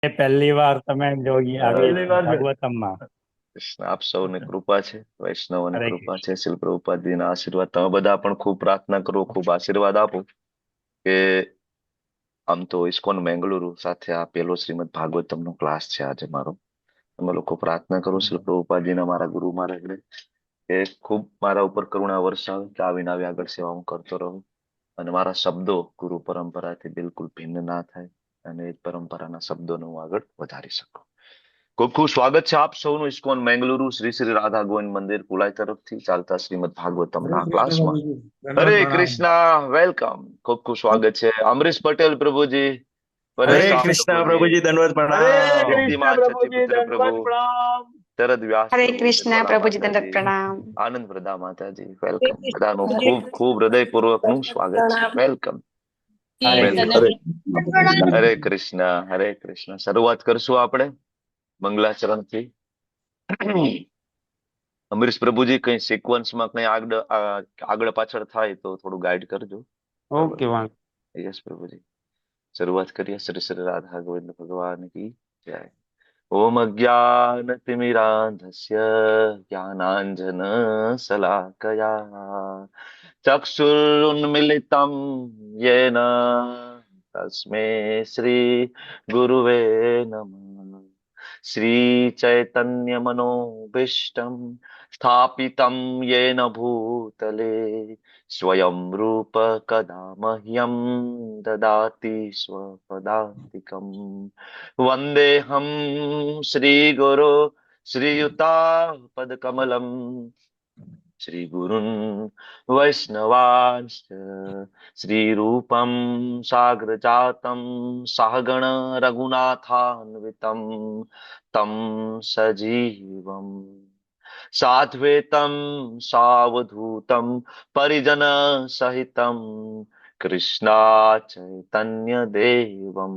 એ પહેલી વાર તમે જોઈ આવી પહેલી વાર ભાગવતમમાં. કૃષ્ણ આપ સૌની કૃપા છે, વૈષ્ણવની હરે કૃપા કૃષ્ણ. છે, શિલ પ્રભુપાદજીના આશીર્વાદ. તમે બધા પણ ખૂબ પ્રાર્થના કરો, ખૂબ આશીર્વાદ આપો કે આમ તો ઇસ્કોન બેંગલુરુ સાથે આ પેલો શ્રીમદ ભાગવતમનો ક્લાસ છે આજે મારો. તમે લોકો પ્રાર્થના કરો શિલ પ્રભુપાદજીના, મારા ગુરુ મહારાજને, કે ખૂબ મારા ઉપર કરુણા વરસાવે, કે આવીને આવી આગળ સેવા હું કરતો રહું અને મારા શબ્દો ગુરુ પરંપરાથી બિલકુલ ભિન્ન ના થાય અને એ જ પરંપરાના શબ્દોને હું આગળ વધારી શકું. ખૂબ ખૂબ સ્વાગત છે આપ સૌનું ઇસ્કોન બેંગલુરુ શ્રી શ્રી રાધા ગોવિંદ મંદિર પુલાઈ તરફથી ચાલતા શ્રીમદ ભાગવતમના ક્લાસમાં. હરે કૃષ્ણ, વેલકમ. ખૂબ ખૂબ સ્વાગત છે અમરીશ પટેલ પ્રભુજી. હરે પરેશ રામ કૃષ્ણ પ્રભુજી, પ્રભુજી, દંડવત હરે પ્રણામ. કૃષ્ણ પ્રભુજી, શક્તિપુત્ર પ્રભુ, દંડવત પ્રણામ. શરદ વ્યાસ હરે પ્રભુ, કૃષ્ણ નિર્મલા પ્રભુજી દંડવત માતાજી, પ્રણામ. આનંદ પ્રદા માતાજી, વેલકમ. બધાનું ખૂબ ખૂબ હૃદયપૂર્વકનું સ્વાગત છે. વેલકમ, હરે વેલકમ. કૃષ્ણ. હરે કૃષ્ણ, હરે કૃષ્ણ. શરૂઆત કરશું આપણે મંગલાચરણથી. અમરીશ પ્રભુજી, કઈ સિક્વન્સમાં કઈ આગળ પાછળ થાય તો થોડું ગાઈડ કરજો. બરાબર. ઓકે, વાંધો. યસ પ્રભુજી. શરૂઆત કરીએ. શ્રી શ્રી રાધા ગોવિંદ ભગવાન કી જય. ઓમ અજ્ઞાનતિમિરાન્ધસ્ય જ્ઞાનાંજન શલાકયા ચક્ષુરુન્મિલિतं येन તસ્મે શ્રી ગુરુવે નમઃ. શ્રી ચૈતન્ય મનોભીષ્ટમ સ્થાપિतं येन ભૂતલે સ્વયં રૂપ કદા મહ્યમ દદાતિ સ્વપદાન્તિકમ. વંદેહમ શ્રીગુરો શ્રીયુતાપદકમલમ શ્રીગુરુन् વૈષ્ણવાંશ્ચ શ્રીરૂપં સાગ્રજાतं સહગણ રઘુનાથાન્વિतं तं સજીવમ સાદ્વૈतं સાવધૂतं પરિજન સહિतं કૃષ્ણા ચૈતન્ય દેવમ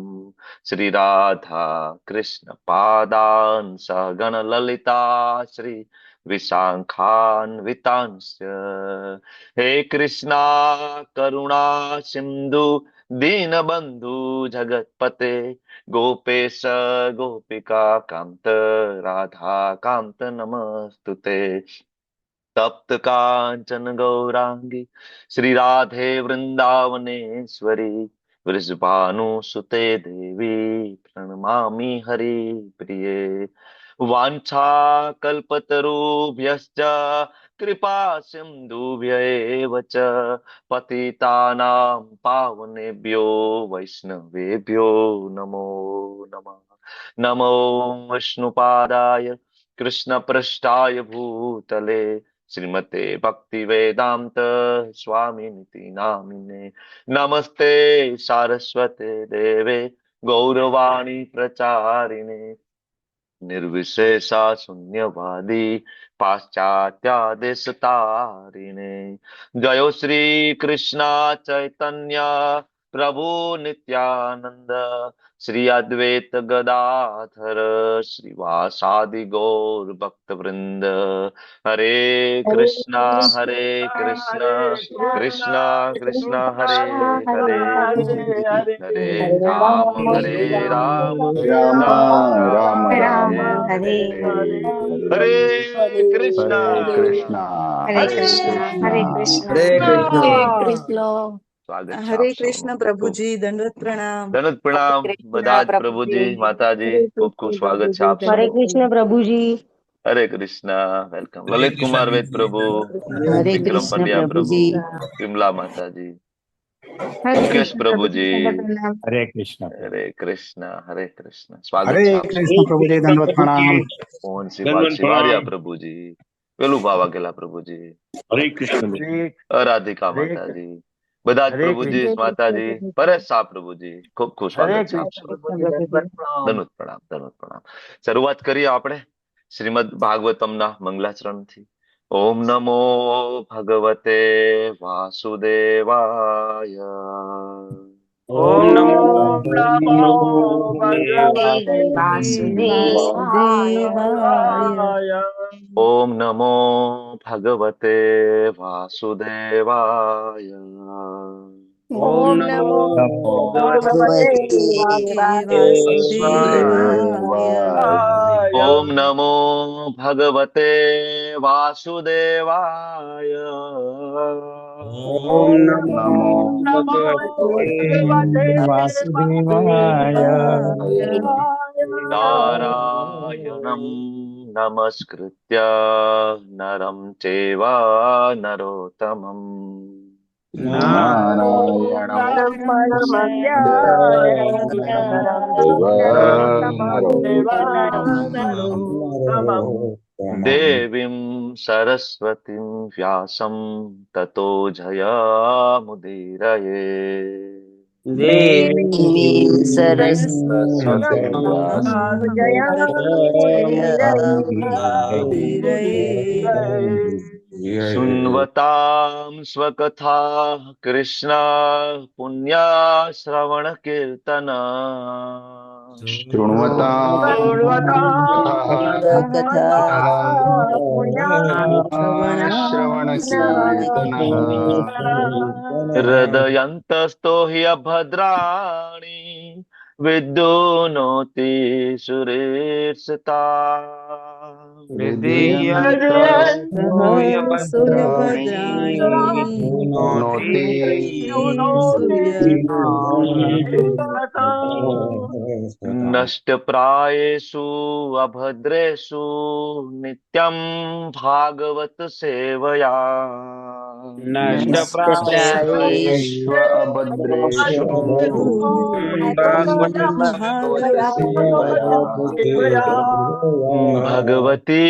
શ્રી રાધા કૃષ્ણ પાદાન સહગણ લલિતા શ્રી વિશાખાન્વિતાંશ્ચ. હે કૃષ્ણા કરુણા સિંધુ દીનબંધુ જગતપતે ગોપેશ ગોપિકા કાંત રાધા કાંત નમસ્તુતે. તપ્ત કાંચન ગૌરાંગી શ્રી રાધે વૃંદાવનેશ્વરી વૃષભાનુસુતે દેવી પ્रणमामि હરિ પ્રિયે. વાંછા કલ્પતરુભ્યશ્ચ કૃપા સિંધુભ્ય એવ ચ પતિતાનાં પાવનેભ્યો વૈષ્ણવેભ્યો નમો નમઃ. નમો વિષ્ણુપાદાય કૃષ્ણ પૃષ્ઠાય ભૂતલે શ્રીમતે ભક્તિ વેદાંત સ્વામિનિતિ નામિને. નમસ્તે સારસ્વતે દેવે ગૌરવાણી પ્રચારિણે નિર્વિશેષા શૂન્યવાદી પાશ્ચાત્યાદેશતારિણે. જયો શ્રી કૃષ્ણ ચૈતન્ય પ્રભુ નિત્યાનંદ શ્રી અદ્વૈત ગદાધર શ્રીવાસાદિ ગૌર ભક્ત વૃંદ. હરે કૃષ્ણ કૃષ્ણ કૃષ્ણ હરે હરે હરે હરે રામ રામ રામ રામ રામ રામ હરે હરે હરે. હરે. હરે હરે કૃષ્ણ, કૃષ્ણ હરે હરે કૃષ્ણ હરે કૃષ્ણ. કૃષ્ણ. હરે હરે કૃષ્ણ. કૃષ્ણ. સ્વાગત છે હરે આપ કૃષ્ણ સૌનું. ખૂબ પ્રભુજી, દંડવત પ્રણામ. ધનુત હરે પ્રણામ બધા કૃષ્ણ જ પ્રભુજી, પ્રભુજી. માતાજી, હરે ખૂબ ખૂબ કૃષ્ણ સ્વાગત છે પ્રભુજી. આપ હરે સૌનું. કૃષ્ણ પ્રભુજી. હરે કૃષ્ણ, વેલકમ. લલિત કુમાર વેદ પ્રભુ, હરે વિક્રમ કૃષ્ણ પંડ્યા પ્રભુ, પ્રભુજી. વિમલા માતાજી, હરે મુકેશ કૃષ્ણ પ્રભુજી, પ્રભુજી. દંડવત પ્રણામ. હરે કૃષ્ણ પ્રભુ. હરે કૃષ્ણ, હરે કૃષ્ણ. સ્વાગત હરે છે આપ કૃષ્ણ સૌનું. પ્રભુજી, દંડવત પ્રણામ. મોહનસિંહ દંડવત વાલસિંહ પ્રણામ. વારિયા પ્રભુજી, પેલું ભાવાકેલા પ્રભુજી, હરે કૃષ્ણ. રાધિકા માતાજી, બધા જ પ્રભુજી હરે કૃષ્ણ માતાજી, પ્રભુજી. પરેશ શાહ પ્રભુજી, ખૂબ ખૂબ સ્વાગત છે આપ હરે સૌનું. કૃષ્ણ પ્રભુજી. ધનુત પ્રણામ, ધનુત પ્રણામ. શરૂઆત કરીએ આપણે શ્રીમદ ભાગવતમના મંગલાચરણથી. ઓમ નમો ભગવતે વાસુદેવાય. ઓમ નમો ઓમ નમો હરે વાસુદેવાય. વાસુદેવાય. ઓમ નમો ભગવતે વાસુદેવાય. ઓમ નમો ભગવતે વાસુદેવાય. ઓમ નમો ભગવતે વાસુદેવાય. ઓમ નમો ભગવતે વાસુદેવાય. નારાયણં નમસ્કૃત્ય નરં ચૈવ નરોત્તમં દેવીં સરસ્વતીં વ્યાસં તતો જયમુદીરયે. દેવીં શૃण्वतां स्वकथाः कृष्ण पुण्यश्रवण कीर्तन हृदयन्तस्थो ह्यभद्राणि विद्युनोति सुरेशता. नष्टप्रायेषु अभद्रेषु नित्यं भागवत सेवया. भगवती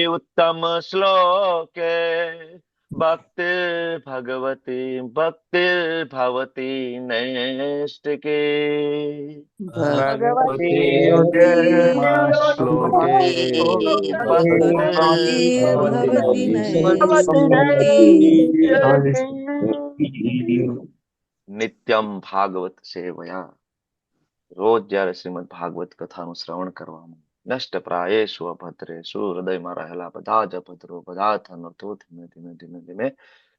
उत्तम श्लोके भक्तिर्भवती नैष्टिके. નિત્યમ ભાગવત સેવયા. રોજ જયારે શ્રીમદ ભાગવત કથાનું શ્રવણ કરવામાં નષ્ટ પ્રાયેષુ અભદ્રેષુ હૃદયમાં રહેલા બધા જ અભદ્રો પદાર્થ અનર્થો ધીમે ધીમે ધીમે ધીમે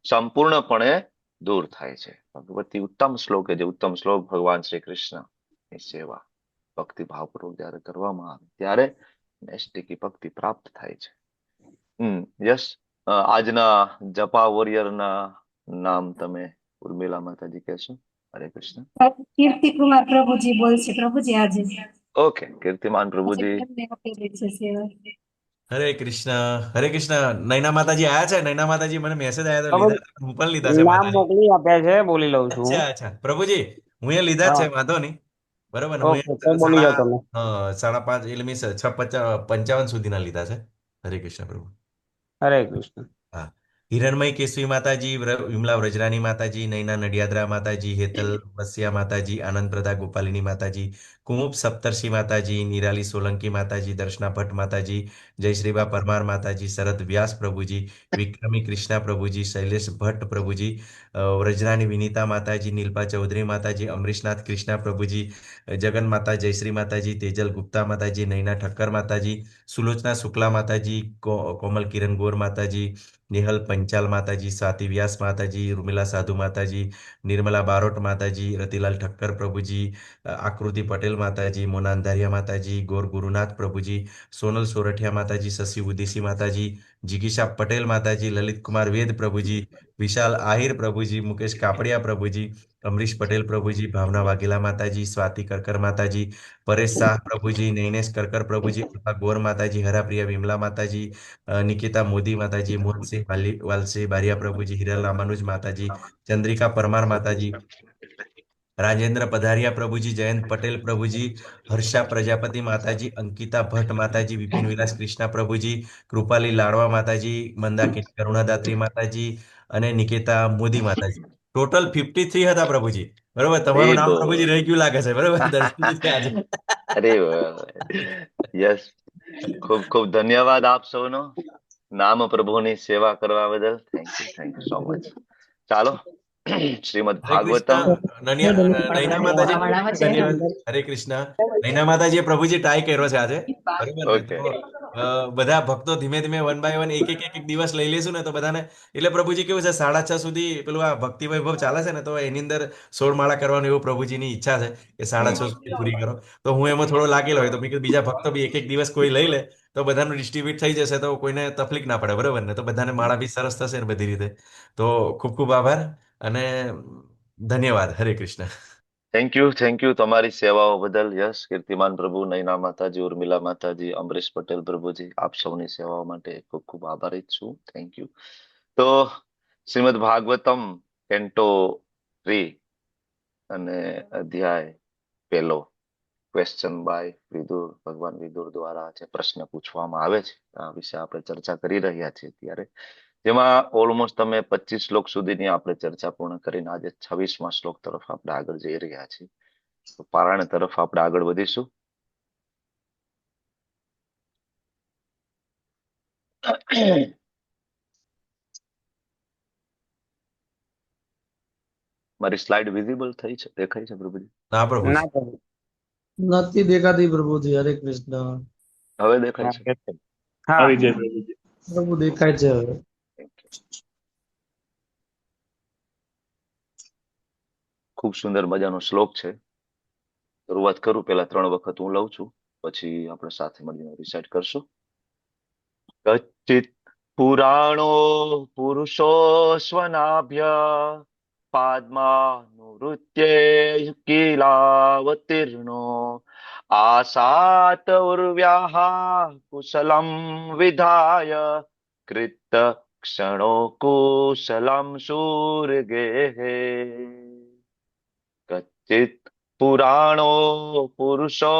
સંપૂર્ણપણે દૂર થાય છે. ભગવતી ઉત્તમ શ્લોક જે ઉત્તમ શ્લોક ભગવાન શ્રી કૃષ્ણ ની સેવા ભક્તિભાવપૂર્વક જયારે કરવામાં આવે ત્યારે નૈષ્ટિકી ભક્તિ પ્રાપ્ત થાય છે. યસ, આજના જપા વોરિયરના નામ તમે ઉર્મિલા માતાજી કહેશો. હરે કૃષ્ણ. કીર્તિકુમાર પ્રભુજી બોલશે. પ્રભુજી આજે ઓકે, કીર્તિમાન પ્રભુજી. હરે કૃષ્ણ. નૈના માતાજી આયા છે. નૈના માતાજી મને મેસેજ આવ્યા તો લીધા. હું પણ લીધા છે નામ માતાજી. મોકલી આપ્યા છે, બોલી લઉં છું. અચ્છા પ્રભુજી, હું એ લીધા જ છે, વાંધો નહીં. બરોબર ને? હું ઓકે, તો બોલી જાઓ તમે. 5:30 એટલે મીન્સ 6:55 સુધીના લીધા છે. હરે કૃષ્ણ પ્રભુ. હરે કૃષ્ણ. હા. હિરણમય કેશવી માતાજી, વિમલા વ્રજરાની માતાજી, નૈના નડિયાદરા માતાજી, હેતલ વસ્યા માતાજી, આનંદ પ્રદા ગોપાલિની માતાજી, કુમુપ સપ્તર્ષિ માતાજી, નિરાલી સોલંકી માતાજી, દર્શના ભટ્ટ માતાજી, જયશ્રીબા પરમાર માતાજી, શરદ વ્યાસ પ્રભુજી, વિક્રમી કૃષ્ણા પ્રભુજી, શૈલેષ ભટ્ટ પ્રભુજી, વ્રજરાની વિનીતા માતાજી, નીલપા ચૌધરી માતાજી, અમરીશનાથ કૃષ્ણા પ્રભુજી, જગન માતા જયશ્રી માતાજી, તેજલ ગુપ્તા માતાજી, નૈના ઠક્કર માતાજી, સુલોચના શુક્લા માતાજી, કોમલ કિરણ ગોર માતાજી, નિહલ પંચાલ માતાજી, સ્વાતિ વ્યાસ માતાજી, ઉર્મિલા સાધુ માતાજી, નિર્મલા બારોટ માતાજી, રતિલાલ ઠક્કર પ્રભુજી, આકૃતિ પટેલ માતાજી, મોના અંધારિયા માતાજી, ગોર ગુરુનાથ પ્રભુજી, સોનલ સોરઠિયા માતાજી, શશી ઉદેસી માતાજી, જિગીશા પટેલ માતાજી, લલિત કુમાર વેદ પ્રભુજી, વિશાલ આહિર પ્રભુજી, મુકેશ કાપડિયા પ્રભુજી, અમરીશ પટેલ પ્રભુજી, ભાવના વાઘેલા માતાજી, સ્વાતિ કરકર માતાજી, પરેશ શાહ પ્રભુજી, નૈનેશ કરકર પ્રભુજી, અલ્પા ગોર માતાજી, હરાપ્રિયા વિમલા માતાજી, નિકિતા મોદી માતાજી, મોહનસિંહ વાલસિંહ બારિયા પ્રભુજી, હિરલ રામાનુજ માતાજી, ચંદ્રિકા પરમાર માતાજી, રાજેન્દ્ર પધારિયા પ્રભુજી, જયંત પટેલ પ્રભુજી, હર્ષા પ્રજાપતિ માતાજી, અંકિતા ભટ્ટ માતાજી, વિપિન વિલાસ કૃષ્ણા પ્રભુજી, કૃપાલી લાડવા માતાજી, મંદાકિની કરુણાદાત્રી માતાજી અને નિકેતા મોદી માતાજી. ટોટલ 53 હતા પ્રભુજી. બરોબર, તમારું નામ પ્રભુજી રહી ગયું લાગે છે. બરોબર, દર્શન થયા છે. અરે યસ, ખૂબ ખૂબ ધન્યવાદ આપ સૌનો નામ પ્રભુની સેવા કરવા બદલ. Thank you so much. ચાલો, શ્રીમદ ભાગવતમ. નૈના માતાજી, હરે કૃષ્ણ. નૈના માતાજીએ પ્રભુજી ટ્રાય કર્યો છે આજે. બરોબર, બધા ભક્તો ધીમે ધીમે વન બાય વન એક દિવસ લઈ લેશું ને તો બધાને, એટલે પ્રભુજી કેવું છે 6:30 સુધી પેલું આ ભક્તિ વૈભવ ચાલે છે ને, તો એની અંદર 16 માળા કરવાનું એવું પ્રભુજીની ઈચ્છા છે કે 6:30 સુધી પૂરી કરો. તો હું એમાં થોડો લાગેલો હોય તો મેં કીધું બીજા ભક્તો બી એક દિવસ કોઈ લઈ લે તો બધાનું ડિસ્ટ્રીબ્યુટ થઈ જશે, તો કોઈને તકલીફ ના પડે, બરોબર ને? તો બધાને માળા બી સરસ થશે ને બધી રીતે. તો ખૂબ ખૂબ આભાર અને ધન્યવાદ. હરે કૃષ્ણ. થેન્ક યુ તમારી સેવાઓ બદલ. યસ, કીર્તિમાન પ્રભુ, નૈના માતાજી, ઉર્મિલા માતાજી, અમરીશ પટેલ પ્રભુજી, આપ સૌની સેવાઓ માટે ખૂબ ખૂબ આભારી છું. Thank you. તો શ્રીમદ ભાગવતમ કેન્ટો 3 અને અધ્યાય 1 ક્વેશ્ચન બાય વિદુર, ભગવાન વિદુર દ્વારા જે પ્રશ્ન પૂછવામાં આવે છે આ વિશે આપણે ચર્ચા કરી રહ્યા છીએ ત્યારે, જેમાં ઓલમોસ્ટ તમે 25 શ્લોક સુધીની આપણે ચર્ચા પૂર્ણ કરીને આજે 26મા શ્લોક તરફ આપણે આગળ જઈ રહ્યા છીએ. તો પારાયણ તરફ આપણે આગળ વધીશું. મારી સ્લાઇડ વિઝિબલ થઈ છે, દેખાય છે પ્રભુજી? ના પ્રભુજી. ના પ્રભુ. નથી દેખાતી પ્રભુજી. હરે કૃષ્ણ. હવે દેખાય છે? હા. આવી જાય પ્રભુજી. પ્રભુ દેખાય છે હવે. Thank you. ખૂબ સુંદર મજાનો શ્લોક છે. શરૂઆત કરું, પેલા 3 વખત હું લઉં છું, પછી આપણે સાથે મળીને રિસાઇટ કરશું. કચ્ચિત પુરાણો પુરુષો સ્વનાભ્ય પાદ્માનુવૃત્તે કિલાવતીર્ણો આસાત ઉર્વ્યાહ કુશલમ વિધાય કૃત ક્ષણો કુશલમ શૂરગેઃ. કચ્ચિત પુરાણો પુરુષો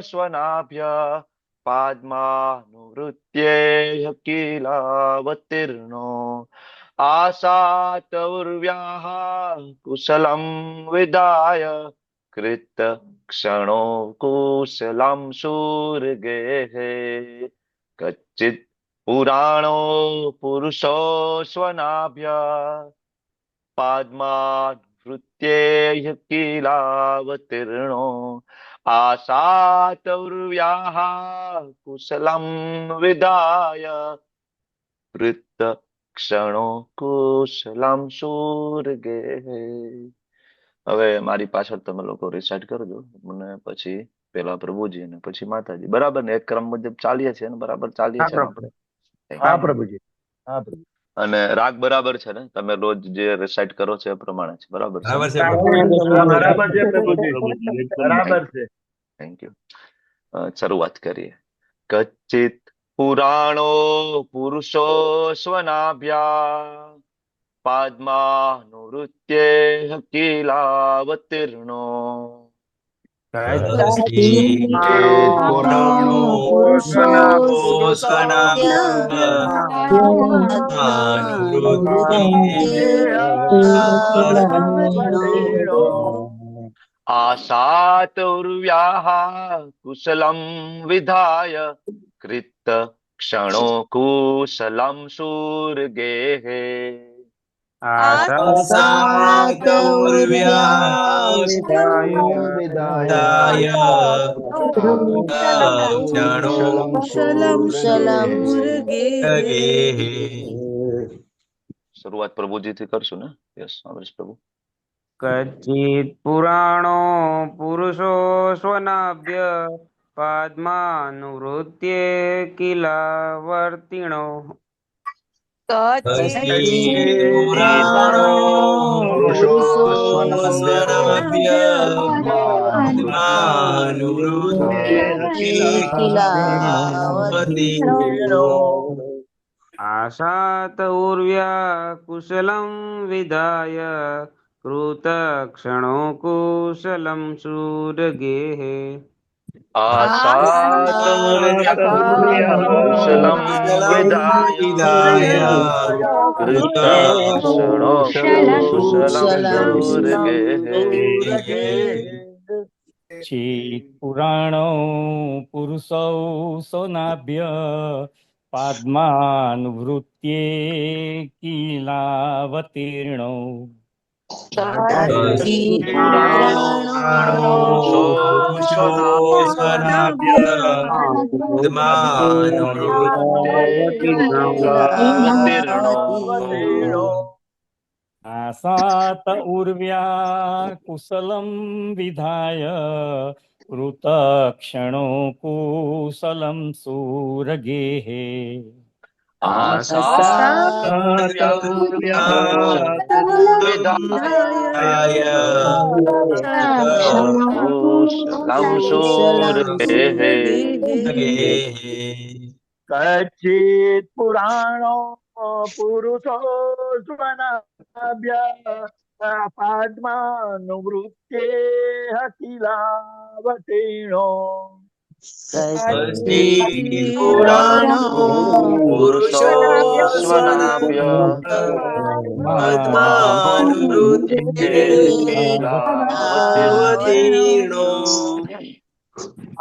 સ્વનાભ્ય પાદ્માનુવૃત્તે કિલાવતીર્ણો આસાત ઉર્વ્યાહ કુશલમ વિદાય કૃત ક્ષણો કુશલમ શૂરગેઃ. કચ્ચિત પુરાણો પુરુષો સ્વનાભ્ય પાદ્માનુવૃત્તે કિલાવતીર્ણો આસાત ઉર્વ્યાહ કુશલમ વિદાય કૃત ક્ષણો કુશલમ શૂરગેઃ. હવે મારી પાછળ તમે લોકો રિસાઇટ કરજો, મને પછી પેલા પ્રભુજી અને પછી માતાજી, બરાબર ને? એક ક્રમ મુજબ ચાલીએ છીએ ને? બરાબર ચાલીએ છીએ ને આપણે? હા પ્રભુજી. હા પ્રભુ. અને રાગ બરાબર છે ને? તમે રોજ જે રિસાઇટ કરો છો એ પ્રમાણે છે, બરાબર છે ને? બરાબર છે પ્રભુ. બરાબર છે પ્રભુજી. બરાબર છે. Thank you. શરૂઆત કરીએ. કચ્ચિત પુરાણો પુરુષો સ્વનાભ્યા પાદ્માનુવૃત્તે કિલાવતીર્ણો કચ્ચિત પુરાણો પુરુષો સ્વનાભ્ય આસાત ઉર્વ્યાહ કુશલમ વિધાય કૃત ક્ષણો કુશલમ શૂરગેઃ. આસાત વિદાય કુશલમ શૂરગેઃ. શરૂઆત પ્રભુજીથી કરશું ને? યસ, અમરીશ પ્રભુ. કચ્ચિત પુરાણો પુરુષો સ્વનાભ્ય પાદ્માનુવૃત્તે કિલાવર્તિણો કચ્ચિત પુરાણો પુરુષો સ્વનાભ્ય પાદ્માનુવૃત્તે કિલાવતીર્ણો આસાત ઉર્વ્યા કુશલમ વિધાય કૃત ક્ષણો કુશલમ શૂરગેઃ. આસાત ઉર્વ્યાહ કુશલમ વિધાય કૃત ક્ષણો કુશલમ શૂરગેઃ. કચ્ચિત પુરાણો પુરુષો સોનાભ્ય પાદ્માનુવૃત્તે કિલાવતીર્ણો પુરાણો પુરુષો સ્વનાભ્ય પદ્માનુવૃત્તિર્નો આસાત ઉર્વ્યા કુશલમ વિધાય કૃતક્ષણો કુશલમ સુરગેઃ કચ્છિત પુરાણો પુરુષો સ્વનાભ્ય પાદ્માનુવૃત્તે અખિલાવતીર્ણો પુરાણો પુરુષો સ્વનાભ્ય પદ્માનુવૃત્તિર્નો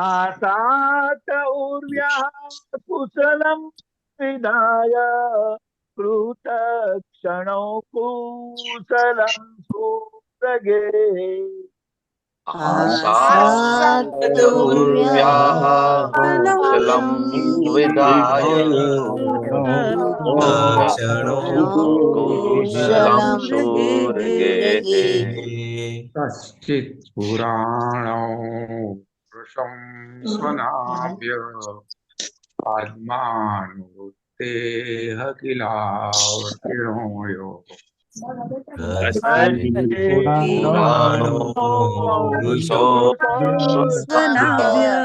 આસાત ઉર્વ્યા કુશલમ વિદાય કૃતક્ષણો કુશલમ સુરગે કુશલમ વિદાય કુશલમ સુરગેઃ કશ્ચિત પુરાણો પુરુષં સ્વનાભ્ય પાદ્માનુવૃત્તેઃ કિલાવતીર્ણો પુરાણો પુરુષો સ્વનાભ્ય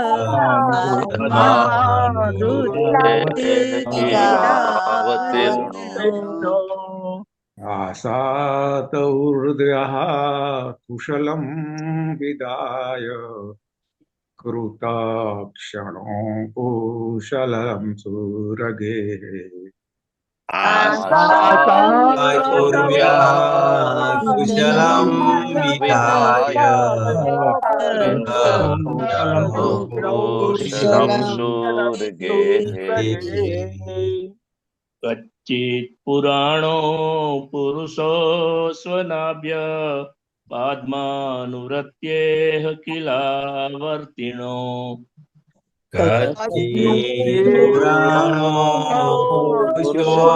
કિલાવતીર્ણો આસાત ઉર્ધ્યઃ કુશલમ વિદાય કૃતક્ષણો કુશલમ સુરગેઃ કુશલમ વિદાય કુશલમ સુરગેઃ કચ્ચિત પુરાણો પુરુષો સ્વનાભ્ય પાદ્માનુવૃત્તેઃ કિલાવર્તિણો પુરાણો પુરુષો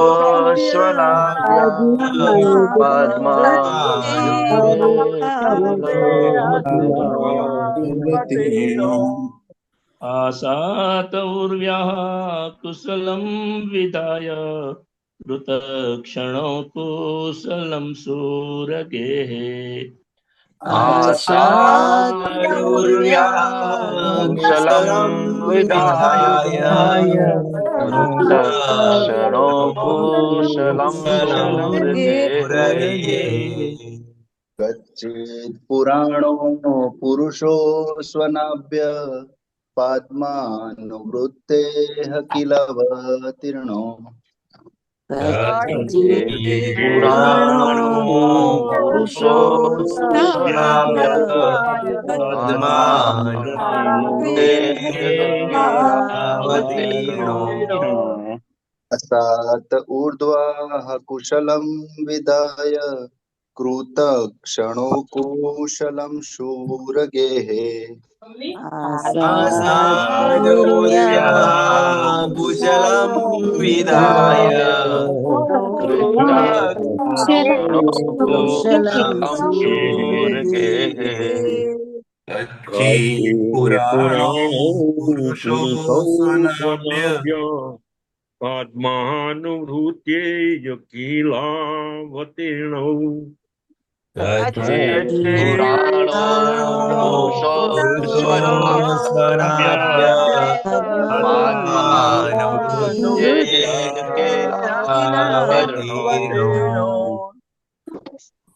આસાત ઉર્વ્યઃ કુશલમ વિધાય કૃતક્ષણો કુશલમ સુરગેઃ કુશલમ વિદાય કૃતક્ષણો કુશલમ સુરગેઃ કચ્ચિત પુરાણો પુરુષો સ્વનાભ્ય પાદ્માનુવૃત્તેઃ કિલાવતીર્ણો પુરાણો પુરુષો સ્વનાભ્ય પાદ્માનુવૃત્તેઃ અસાત ઉર્ધ્વઃ કુશલમ વિદાય કૃતક્ષણો કુશલમ શૂરગેઃ કુશલમ વિદાય પુરાણો પુરુષો સ્વનાભ્ય પાદ્માનુવૃત્તેઃ કિલાવતીર્ણો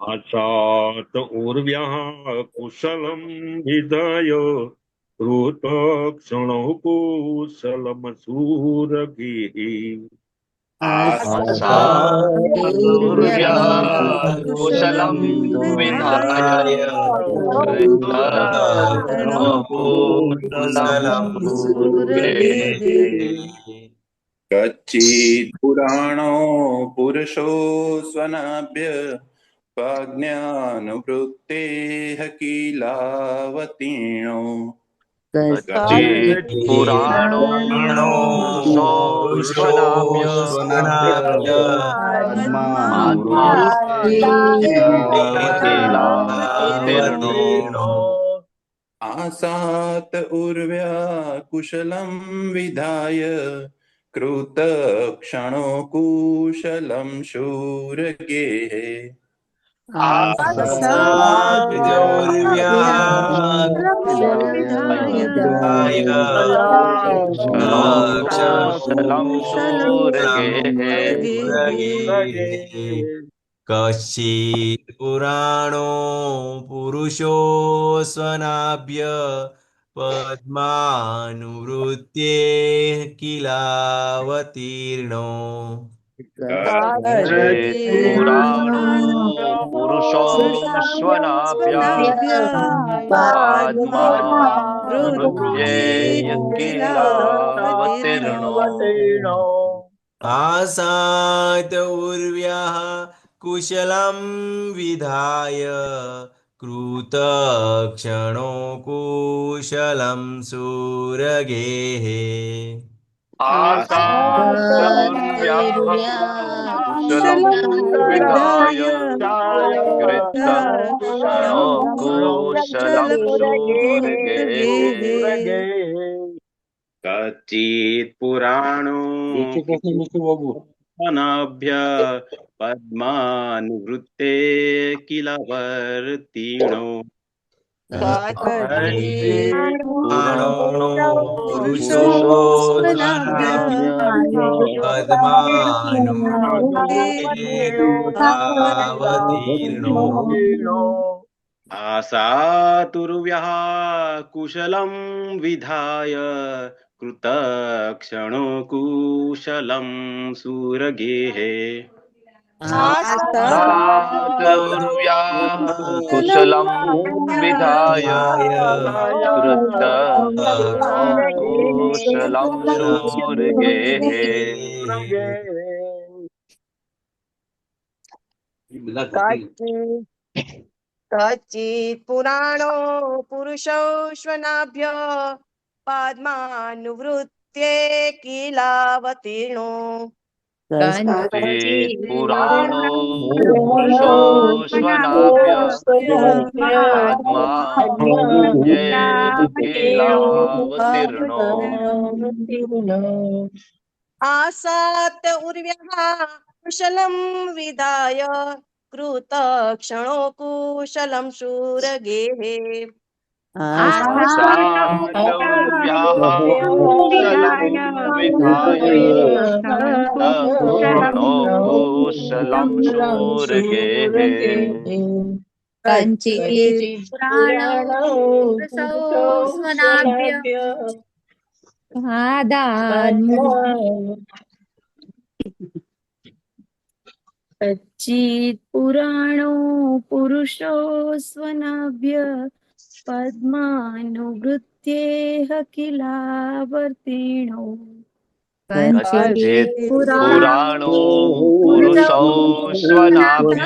આસાત ઉર્વ્યઃ કુશલમ વિધાય કૃતક્ષણો કુશલમ સુરગેઃ કુશલમ વિધાય કચ્ચિત પુરાણો પુરુષો સ્વનાભ્ય प्रज्ञानुवृत्तेः किलावतीर्णो कच्चित् पुराणो पुरुषोऽस्वनाभ्य किलावतीर्णो आसात उर्व्या कुशलं विधाय कृतक्षणो कुशलं शूरगेः कुशलं शूरगेः कश्चित् पुराणो पुरुषोऽस्वनाभ्य पद्मानुवृत्तेः किलावतीर्णो पुराणो पुरुषोऽस्वनाभ्य पद्मानुवृत्तेः किलावतीर्णो आसात उर्व्याः कुशलं विधाय कृतक्षणो कुशलं सूरगेः कुशलं विधाय कृतक्षणो कुशलं सूरगेः कच्चित् पुराणो पुरुषोऽस्वनाभ्य पद्मानुवृत्ते किलवर्तीर्णो पुराणो पुरुषोऽस्वनाभ्य पद्मानुवृत्तेर्नो आसातुर्व्यः कुशलं विधाय कृतक्षणो कुशलं सूरगेः आसातुर्व्याः कुशलं विधाय कृतक्षणो कुशलं शूरगेः कच्चित् पुराणो पुरुषोऽस्वनाभ्य पद्मानुवृत्ते किलावतीर्णो कच्चित् पुराणो पुरुषोऽस्वनाभ्य पद्मानुवृत्ते किलावतीर्णो आसात उर्व्यः कुशलं विधाय कृतक्षणो कुशलं शूरगेः आसातुर्व्याः कुशलं विधाय कृतक्षणो कुशलं शूरगेः कञ्चित् पुराणो पुरुषोऽस्वनाभ्य कच्चित् पुराणो पुरुषोऽस्वनाभ्य पद्मानुवृत्तेः किलावर्तीर्णो कच्चित् पुराणो पुरुषोऽस्वनाभ्य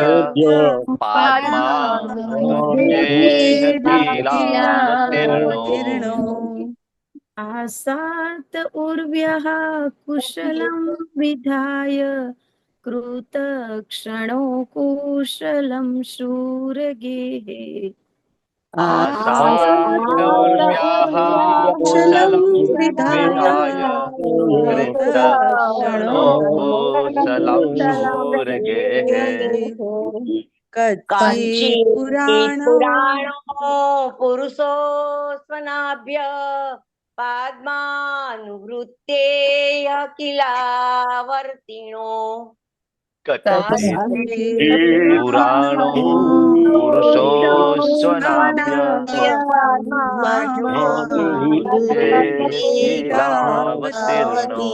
पद्मानुवृत्तेः किलावतीर्णो आसात उर्व्यः कुशलं विधाय कृतक्षणो कुशलं शूरगेः आसातुर्व्याः कुशलं विधाय कृतक्षणो कुशलं शूरगेः कच्चित् पुराणो पुरुषोऽस्वनाभ्य पद्मानुवृत्ते किलावर्तीर्णो कच्चित् पुराणो पुरुषोऽस्वनाभ्य पद्मानुवृत्ते किलावतीर्णो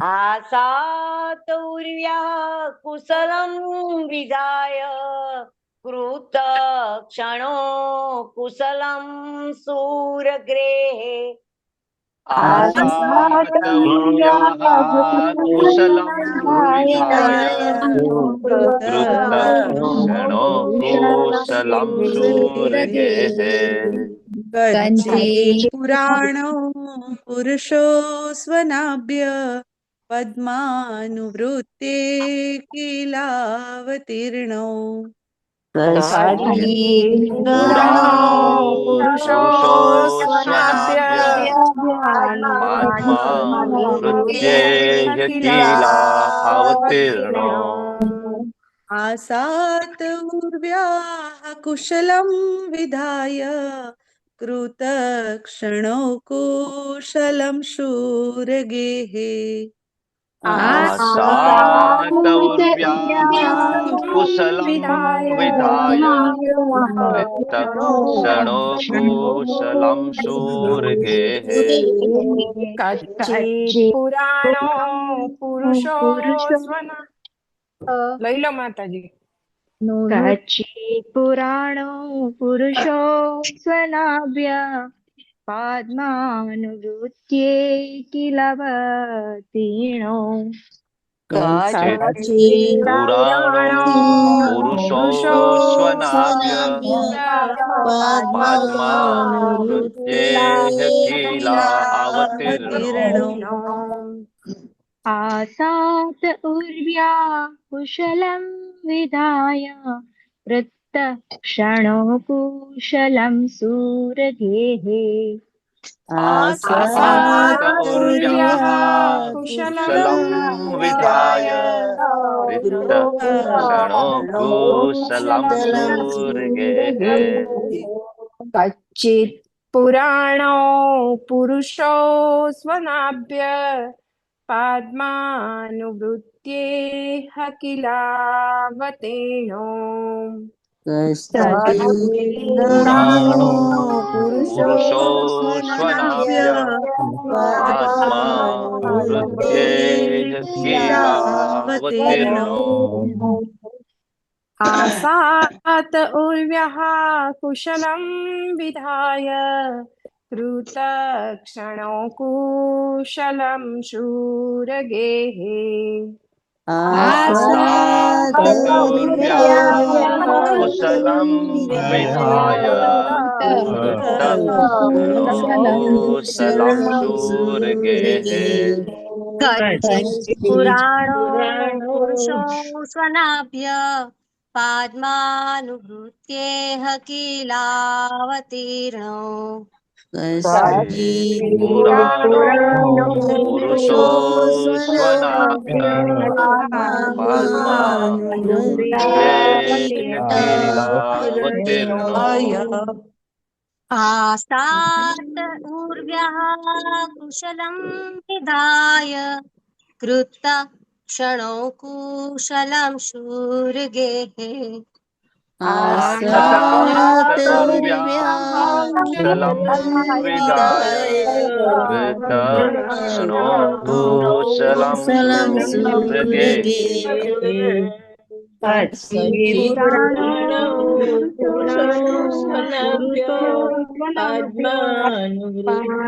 आसातुर्व्यः कुशलं विधाय कृतक्षणो कुशलं सूरगेः आसात उर्व्याः कुशलं विधाय कृतक्षणो कुशलं शूरगेः कच्चित् पुराणो पुरुषो स्वनाभ्य पद्मानुवृत्ते किलावतीर्णो कच्चित् पुराणो पुरुषो स्वनाभ्य पद्मानुवृत्ते किला अवतीर्णो आसात उर्व्याः कुशलं विधाय कृतक्षणो कुशलं शूरगेः आसात उर्व्याः कुशलं विधाय कृतक्षणो कुशलं शूरगेः कच्चित् पुराणो पुरुषो स्वना લઈ લો માતાજી कच्चित् पुराणो पुरुषो स्वनाभ्य पद्मानुवृत्ते किलवतीर्णो कच्चित् पुराणो पुरुषो स्वनाभ्य पद्मानुवृत्ते किला अवतीर्णो आसात उर्व्या कुशलं विधाय वृत्तक्षणो कुशलं सूरगेः आसात उर्व्याः कुशलं विधाय वृत्तक्षणो कुशलं शूरगेः कच्चित् पुराणो पुरुषो स्वनाभ्य पद्मानुवृत्ते किलावतीर्णो पुराणो पुरुषो स्वनाभ्य पद्मानुवृत्ते किलावतीर्णो आसात उर्व्यः कुशलं विधाय कृतक्षणो कुशलं शूरगेः आसात उर्व्याः कुशलं विधाय कृतक्षणो कुशलं शूरगेः कच्चित् पुराणो पुरुषो स्वनाभ्य पद्मानुवृत्तेः किलावतीर्णो पुराणो पुरुषो स्वनाभ्य पद्मानुवृत्ते किलावतीर्णो आसात उर्व्यः कुशलं विधाय कृतक्षणो कुशलं शूरगेः आसात उर्व्याः कुशलं विधाय कृतक्षणो कुशलं शूरगेः कच्चित् पुराणो पुरुषो स्वनाभ्य पद्मानुवृत्ते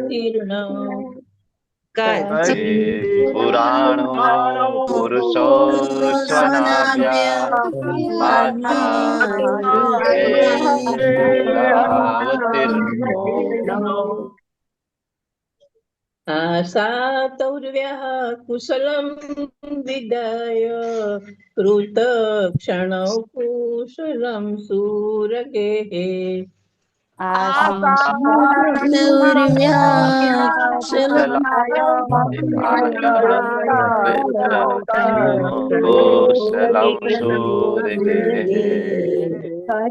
किलावतीर्णो कच्चित् पुराणो पुरुषो स्वनाभ्य पद्मानुवृत्ते किलावतीर्णो आसात उर्व्यः कुशलं विधाय कृतक्षणो कुशलं शूरगेः आसात उर्व्यः कुशलं कुशलं शूरगेः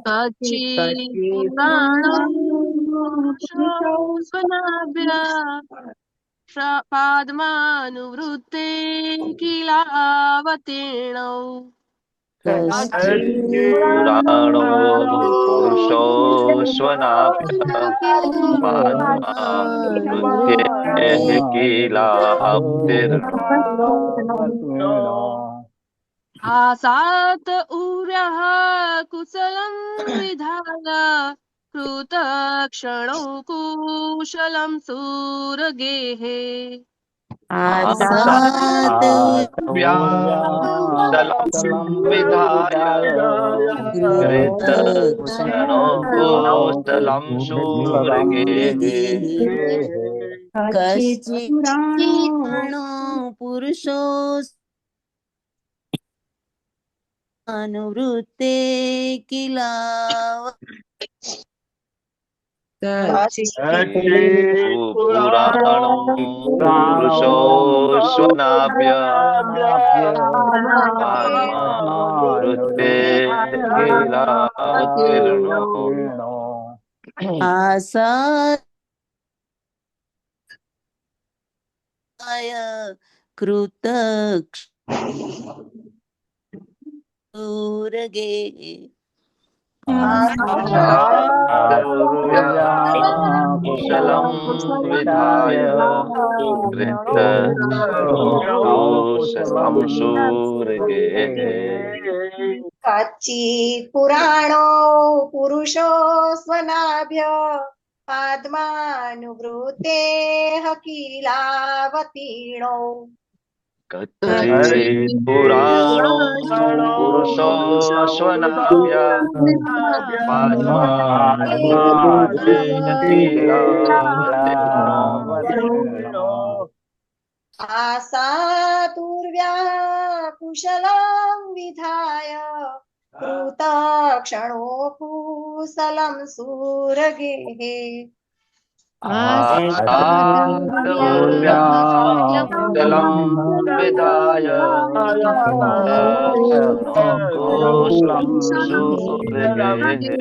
कच्चित् पुराणो पुरुषो स्वनाभ्य पद्मानुवृत्ते किलावतीर्णो पुराणो पुरुषो स्वनाभ्य पद्मानुवृत्ते किलावतीर्णो आसात उर्व्यः कुशलं विधाय कृतक्षणो कुशलं सूरगेः आसात् कुशलं विधाय कृतक्षणो कुशलं शूरगेः कश्चित् पुराणो पुरुषो अनुवृत्ते किल पुराणो पुरुषो स्वनाभ्यात्मावृत्ते किलावतीर्णो आसाय कृतक्षूरगे कुशलं विधाय कृतक्षणो शूरगेः कच्चित् पुराणो पुरुषो स्वनाभ्य आत्मानुवृत्तेः किलावतीर्णो कच्चित् पुराणो पुरुषो स्वनाभ्यात्मानुवृत्ते किलावतीर्णो आसातुर्व्याः कुशलं विधाय कृतक्षणो कुशलं सूरगेः कुशलं विधाय कुशलं शूरगेः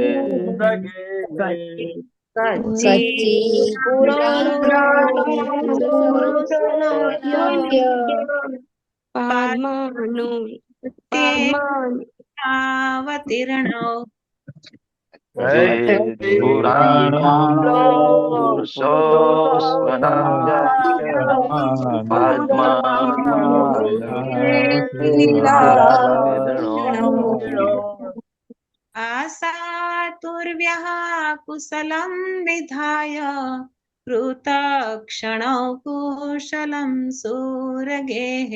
कच्चित् पुराणो पाद्मानुवृत्तेर्नो पुराणो पुरुषो आसातुर्व्यः कुशलं विधाय कृतक्षणो कुशलं सूरगेः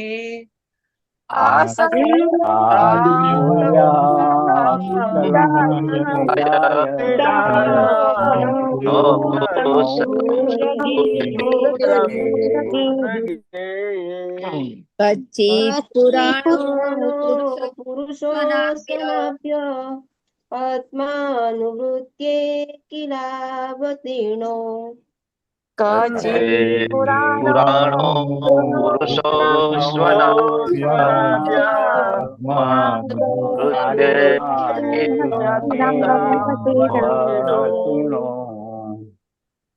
कच्चित् पुराणो पुरुषो स्वनाभ्य आत्मानुवृत्ते किलावतीर्णो कच्चित् पुराणो पुरुषो स्वनाभ्यात्मानुवृत्ते किलावतीर्णो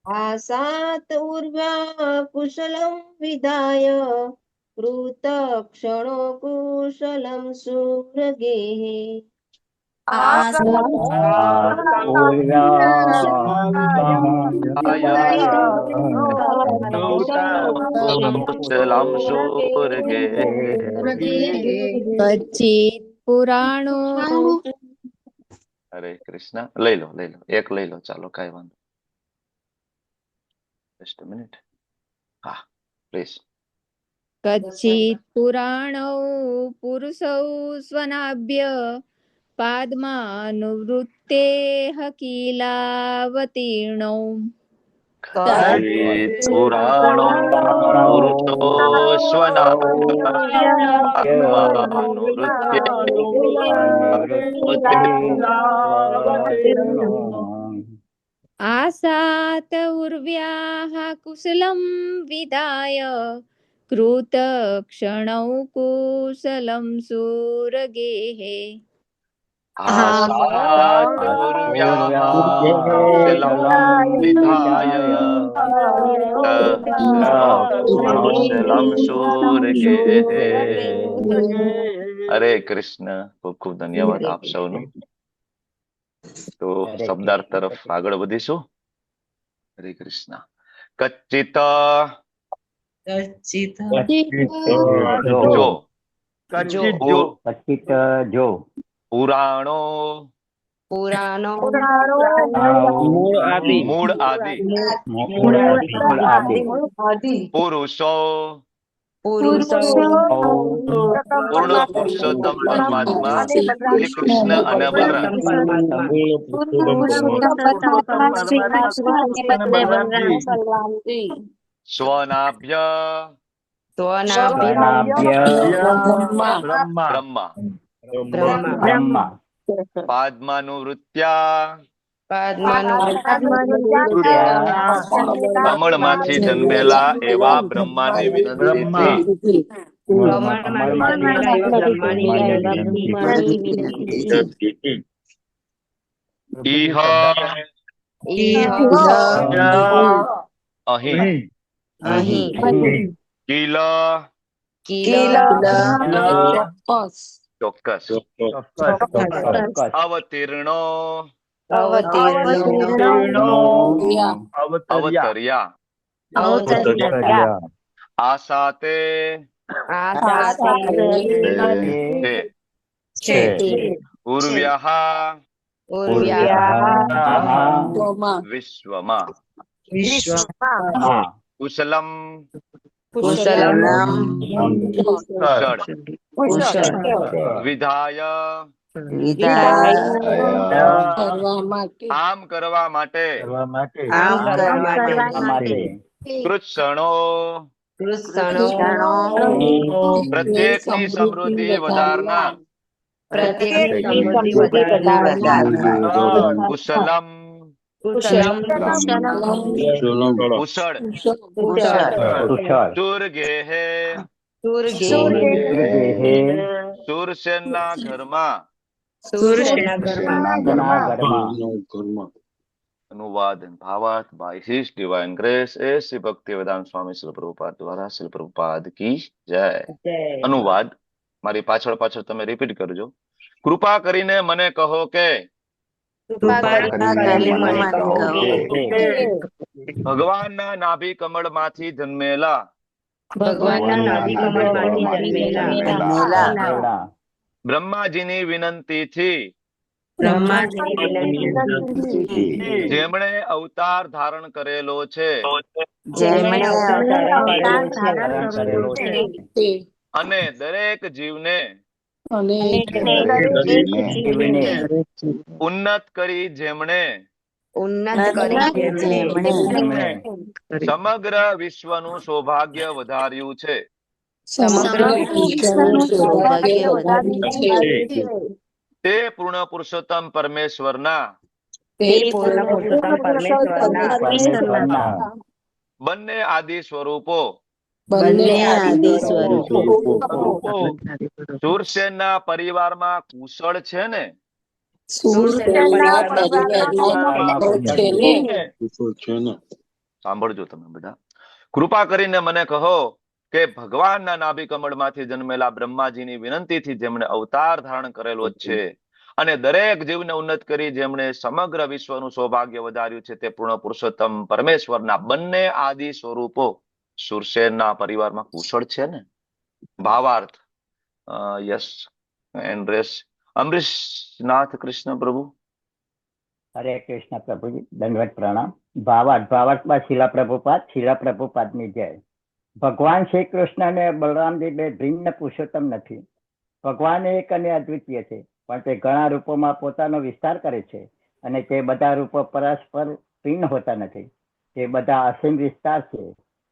आसात् उर्व्या कुशलं विधाय कृतक्षणो कुशलं सूरगेः कुशलं शूरगेः कच्चित् पुराणो हरे कृष्ण લઈ લો એક લઈ લો ચાલો કાંઈ વાંધો જસ્ટ મિનિટ હા પ્લીઝ कच्चित् पुराणो पुरुषौ स्वनाभ्य पाद्मानुवृत्तेः किलावतीर्णौ कच्चित् पुराणो पुरुषो स्वनाभ्यात्मानुवृत्ते आसात उर्व्याः कुशलं विधाय कृतक्षणौ कुशलं सूरगेः હરે કૃષ્ણ ખૂબ ખૂબ ધન્યવાદ આપ સૌનો તો શબ્દાર્થ તરફ આગળ વધીશું હરે કૃષ્ણ કચ્ચિત જો પુરાણો પુરાણો મૂળ આદિ મૂળ આદિ મૂળ આદિ પુરુષો પુરુષો પૂર્ણ પુરુષોત્તમ પરમાત્મા શ્રી કૃષ્ણ અને બલરામ સ્વનાભ્ય બ્રહ્મા પાદ્માનુવૃત્યા કમળમાંથી જન્મેલા એવા બ્રહ્માની વિનંતીથી ઈહ અહીં કિલ ચોક્કસ અવતીર્ણો અવતર્યા આ સાથે ઉર્વ્યઃ વિશ્વમાં કુશલમ વિધાય આમ કરવા માટે કૃત્સણો પ્રત્યેકની સમૃદ્ધિ વધારનાર કુશલમ કુશળ સુરગેહે સુરસેનના ઘરમાં अनुवाद and भावार्थ by His Divine Grace એ શ્રી ભક્તિવેદાંત સ્વામી શ્રી પ્રભુપાદ દ્વારા શ્રી પ્રભુપાદ કી જય. અનુવાદ મારી પાછળ પાછળ તમે રિપીટ કરજો. કૃપા કરીને મને કહો કે ભગવાનના નાભી કમળમાંથી જન્મેલા બ્રહ્માજીની વિનંતીથી જેમણે અવતાર ધારણ કરેલો છે અને દરેક જીવને ઉન્નત કરી જેમણે સમગ્ર વિશ્વનું સૌભાગ્ય વધાર્યું છે તે પૂર્ણ પુરુષોત્તમ પરમેશ્વરના બંને આદિ સ્વરૂપો શૂરસેનના પરિવારમાં કુશળ છે ને સાંભળજો તમે બધા. કૃપા કરીને મને કહો કે ભગવાનના નાભી કમળમાંથી જન્મેલા બ્રહ્માજીની વિનંતીથી જેમણે અવતાર ધારણ કરેલો છે અને દરેક જીવને ઉન્નત કરી જેમણે સમગ્ર વિશ્વનું સૌભાગ્ય વધાર્યું છે તે પૂર્ણ પુરુષોત્તમ પરમેશ્વરના બંને આદિ સ્વરૂપો શૂરસેનના પરિવારમાં કુશળ છે ને. ભાવાર્થ યસ એન્ડ્રેસ અમરીશનાથ કૃષ્ણ પ્રભુ. હરે કૃષ્ણ પ્રભુજી, દંડવત પ્રણામ. ભાવાર્થમાં શીલા પ્રભુપાદની જય. ભગવાન શ્રી કૃષ્ણ અને બલરામજી બે ભિન્ન પુરુષોત્તમ નથી. ભગવાન એક અને અદ્વિતીય છે, પણ તે ઘણા રૂપોમાં પોતાનો વિસ્તાર કરે છે અને તે બધા રૂપો પરસ્પર ભિન્ન હોતા નથી. તે બધા અસીમ વિસ્તાર છે.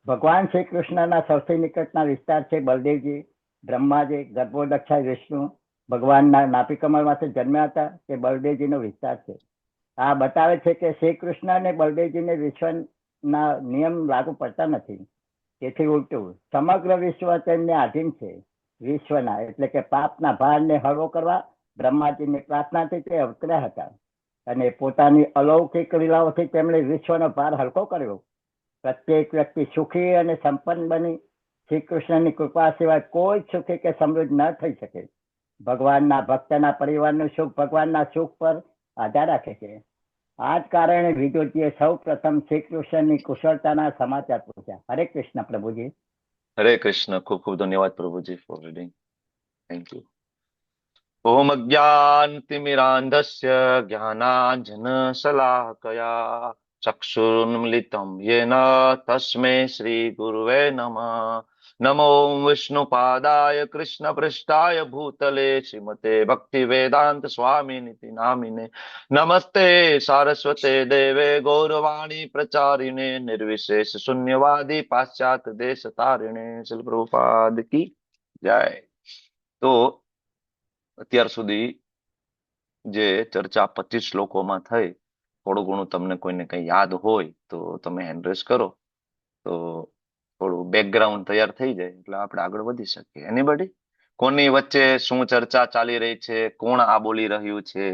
ભગવાન શ્રી કૃષ્ણના સૌથી નિકટના વિસ્તાર છે બલદેવજી, બ્રહ્માજી, ગર્ભોદક્ષા વિષ્ણુ. ભગવાનના નાભિકમળમાંથી જન્મ્યા હતા તે બલદેવજીનો વિસ્તાર છે. આ બતાવે છે કે શ્રી કૃષ્ણ અને બલદેવજીને વિશ્વના નિયમ લાગુ પડતા નથી. તેથી ઉલટું સમગ્ર વિશ્વ તેમને આધીન છે. વિશ્વના એટલે કે પાપના ભારને હળવો કરવા બ્રહ્માજીની પ્રાર્થનાથી તે અવતર્યા હતા અને પોતાની અલૌકિક લીલાઓથી તેમણે વિશ્વનો ભાર હલકો કર્યો. પ્રત્યેક વ્યક્તિ સુખી અને સંપન્ન બની શ્રી કૃષ્ણની કૃપા સિવાય કોઈ સુખી કે સમૃદ્ધ ન થઈ શકે. ભગવાનના ભક્તના પરિવારનું સુખ ભગવાનના સુખ પર આધાર રાખે છે. આ જ કારણે વિદુરજીએ સૌ પ્રથમ શ્રી કૃષ્ણની કુશળતાના સમાચાર પૂછ્યા. હરે કૃષ્ણ પ્રભુજી. હરે કૃષ્ણ. ખૂબ ખૂબ ધન્યવાદ પ્રભુજી ફોર રીડિંગ. Thank you. ઓમ અજ્ઞાનતિમિરાંધસ્ય જ્ઞાનાંજનશલાકયા ચક્ષુરુન્મિલિતમ યેન તસ્મૈ શ્રી ગુરુવે નમઃ. નમો વિષ્ણુપાદાય કૃષ્ણપૃષ્ઠાય ભૂતલે શ્રીમતે ભક્તિવેદાંત સ્વામિનિતિ નામિને નમસ્તે સારસ્વતે દેવે ગૌરવાણી પ્રચારિણે નિર્વિશેષ શૂન્યવાદી પાશ્ચાત્ય દેશ તારિણે. શ્રીલ પ્રભુપાદ કી જય. તો અત્યાર સુધી જે ચર્ચા 25 શ્લોકોમાં થઈ, થોડું ઘણું તમને કોઈને કઈ યાદ હોય તો તમે હેન્ડ રેઝ કરો, તો થોડું બેકગ્રાઉન્ડ તૈયાર થઈ જાય એટલે આપણે આગળ વધી શકીએ. એનીબડી? કોની વચ્ચે શું ચર્ચા ચાલી રહી છે, કોણ આ બોલી રહ્યું છે,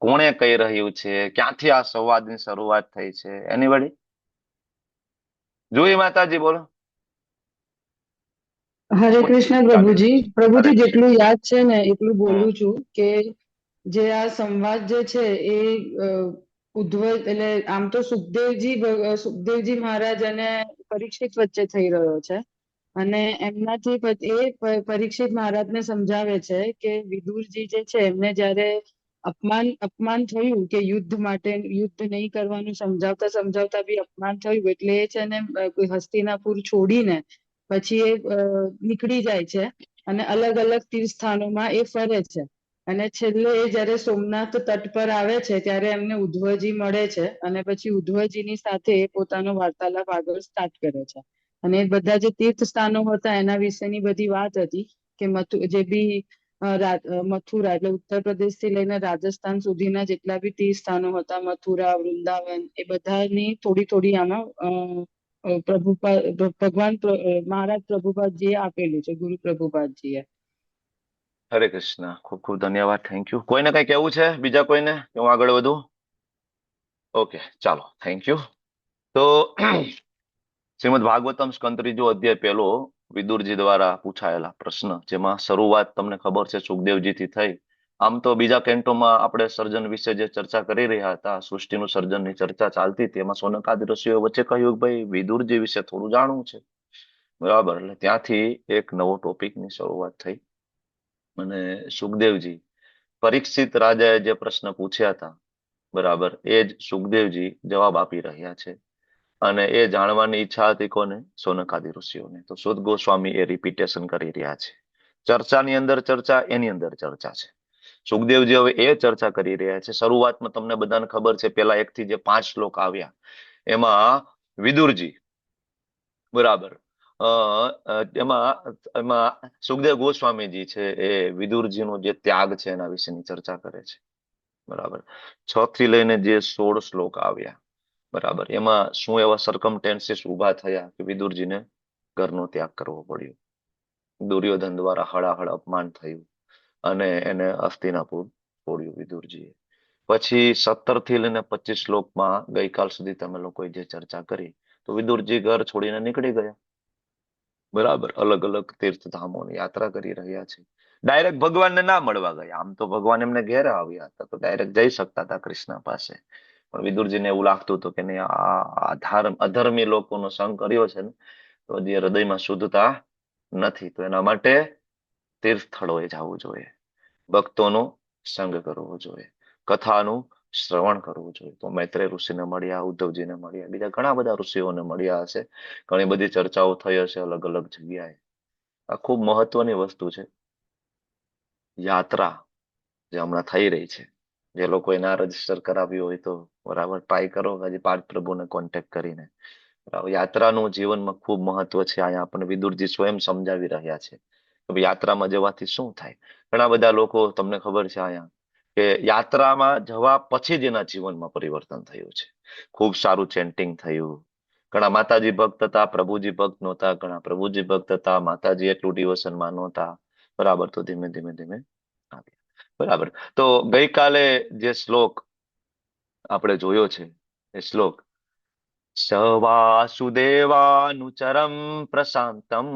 કોણે કહી રહ્યું છે, ક્યાંથી આ સંવાદની શરૂઆત થઈ છે? એનીબડી? જોઈ માતાજી બોલો. હરે કૃષ્ણ પ્રભુજી. પ્રભુજી હરે જેટલું યાદ છે ને એટલું બોલું હમ. છું કે જે આ સંવાદ જે છે એ ઉદ્ધવ એટલે આમ તો સુખદેવજી મહારાજ અને પરીક્ષિત વચ્ચે થઈ રહ્યો છે, અને એમનાથી પરીક્ષિત મહારાજને સમજાવે છે કે વિદુરજી જે છે એમને જ્યારે અપમાન થયું કે યુદ્ધ નહીં કરવાનું સમજાવતા સમજાવતા બી અપમાન થયું, એટલે એ છે ને હસ્તિનાપુર છોડીને પછી એ નીકળી જાય છે અને અલગ અલગ તીર્થ સ્થાનોમાં એ ફરે છે. અને છેલ્લે એ જ્યારે સોમનાથ તટ પર આવે છે ત્યારે એમને ઉદ્ધવજી મળે છે, અને પછી ઉદ્ધવજીની સાથે એ પોતાનો વાર્તાલાપ આગળ સ્ટાર્ટ કરે છે. અને એ બધા જે તીર્થ સ્થાનો હતા એના વિશેની બધી વાત હતી કે જે બી મથુરા એટલે ઉત્તર પ્રદેશ થી લઈને રાજસ્થાન સુધીના જેટલા બી તીર્થ સ્થાનો હતા, મથુરા, વૃંદાવન, એ બધાની થોડી થોડી આમાં ભગવાન મહારાજ પ્રભુપાદજીએ આપેલું છે, ગુરુ પ્રભુપાદજીએ. હરે કૃષ્ણ. ખૂબ ખૂબ ધન્યવાદ. Thank you. કોઈને કઈ કહેવું છે? બીજા કોઈને કે હું આગળ વધું? ઓકે, ચાલો, થેન્ક યુ. તો શ્રીમદ ભાગવતમ સ્કંદ 3 અધ્યાય 1 વિદુરજી દ્વારા પૂછાયેલા પ્રશ્ન, જેમાં શરૂઆત તમને ખબર છે સુખદેવજીથી થઈ. આમ તો બીજા કેન્ટોમાં આપણે સર્જન વિશે જે ચર્ચા કરી રહ્યા હતા, સૃષ્ટિનું સર્જનની ચર્ચા ચાલતી હતી, એમાં સોનકાદિ ઋષિઓ વચ્ચે કહ્યું ભાઈ વિદુરજી વિશે થોડું જાણવું છે. બરાબર. એટલે ત્યાંથી એક નવો ટોપિકની શરૂઆત થઈ અને સુખદેવજી પરીક્ષિત રાજાએ જે પ્રશ્ન પૂછ્યા હતા, બરાબર, એ જ સુખદેવજી જવાબ આપી રહ્યા છે. અને એ જાણવાની ઈચ્છા હતી કોને? સોનકાદિ ઋષિઓને. તો સુત ગોસ્વામી એ રિપીટેશન કરી રહ્યા છે. ચર્ચાની અંદર ચર્ચા, એની અંદર ચર્ચા છે. સુખદેવજી હવે એ ચર્ચા કરી રહ્યા છે. શરૂઆતમાં તમને બધાને ખબર છે, પેલા 1 થી જે 5 શ્લોક આવ્યા એમાં વિદુરજી, બરાબર, એમાં સુખદેવ ગોસ્વામીજી છે એ વિદુરજીનો જે ત્યાગ છે એના વિશેની ચર્ચા કરે છે. બરાબર. 6 થી લઈને જે 16 શ્લોક આવ્યા, બરાબર, એમાં શું એવા સરકમટેન્સીસ ઉભા થયા કે વિદુરજીને ઘરનો ત્યાગ કરવો પડ્યો. દુર્યોધન દ્વારા હળાહળ અપમાન થયું અને એને હસ્તિનાપુર છોડ્યું વિદુરજીએ. પછી 17 થી લઈને 25 શ્લોકમાં ગઈકાલ સુધી તમે લોકોએ જે ચર્ચા કરી, તો વિદુરજી ઘર છોડીને નીકળી ગયા. બરાબર. અલગ અલગ તીર્થધામોની યાત્રા કરી રહ્યા છે. ડાયરેક્ટ ભગવાનને ના મળવા ગયા. આમ તો ભગવાન એમને ઘેરે આવ્યા હતા, તો ડાયરેક્ટ જઈ શકતા હતા કૃષ્ણ પાસે, પણ વિદુરજીને એવું લાગતું હતું કે નહીં, આ અધર્મી લોકોનો સંગ કર્યો છે ને, તો હજી હૃદયમાં શુદ્ધતા નથી. તો એના માટે તીર્થ સ્થળોએ જવું જોઈએ, ભક્તોનો સંગ કરવો જોઈએ, કથાનું શ્રવણ કરવું જોઈએ. તો મૈત્રેય ઋષિને મળ્યા, ઉદ્ધવજીને મળ્યા, બીજા ઘણા બધા ઋષિઓને મળ્યા હશે, ઘણી બધી ચર્ચાઓ થઈ હશે અલગ અલગ જગ્યાએ. આ ખૂબ મહત્વની વસ્તુ છે. યાત્રા જે હમણાં થઈ રહી છે, જે લોકોએ ના રજીસ્ટર કરાવ્યું હોય તો બરાબર ટ્રાય કરો, હજી પાર્થ પ્રભુને કોન્ટેક્ટ કરીને. બરાબર. યાત્રાનું જીવનમાં ખૂબ મહત્વ છે. અહીંયા આપણને વિદુરજી સ્વયં સમજાવી રહ્યા છે કે યાત્રામાં જવાથી શું થાય. ઘણા બધા લોકો, તમને ખબર છે અહીંયા, કે યાત્રામાં જવા પછી જ એના જીવનમાં પરિવર્તન થયું છે. ખૂબ સારું ચેન્ટિંગ થયું. ઘણા માતાજી ભક્ત હતા, પ્રભુજી ભક્ત નહોતા. ઘણા પ્રભુજી ભક્ત હતા, માતાજી એટલું ડિવોશનમાં નહોતા. બરાબર. તો ધીમે ધીમે ધીમે આવ્યા. બરાબર. તો ગઈકાલે જે શ્લોક આપણે જોયો છે, એ શ્લોક સ વાસુદેવાનુચરમ પ્રશાંતમ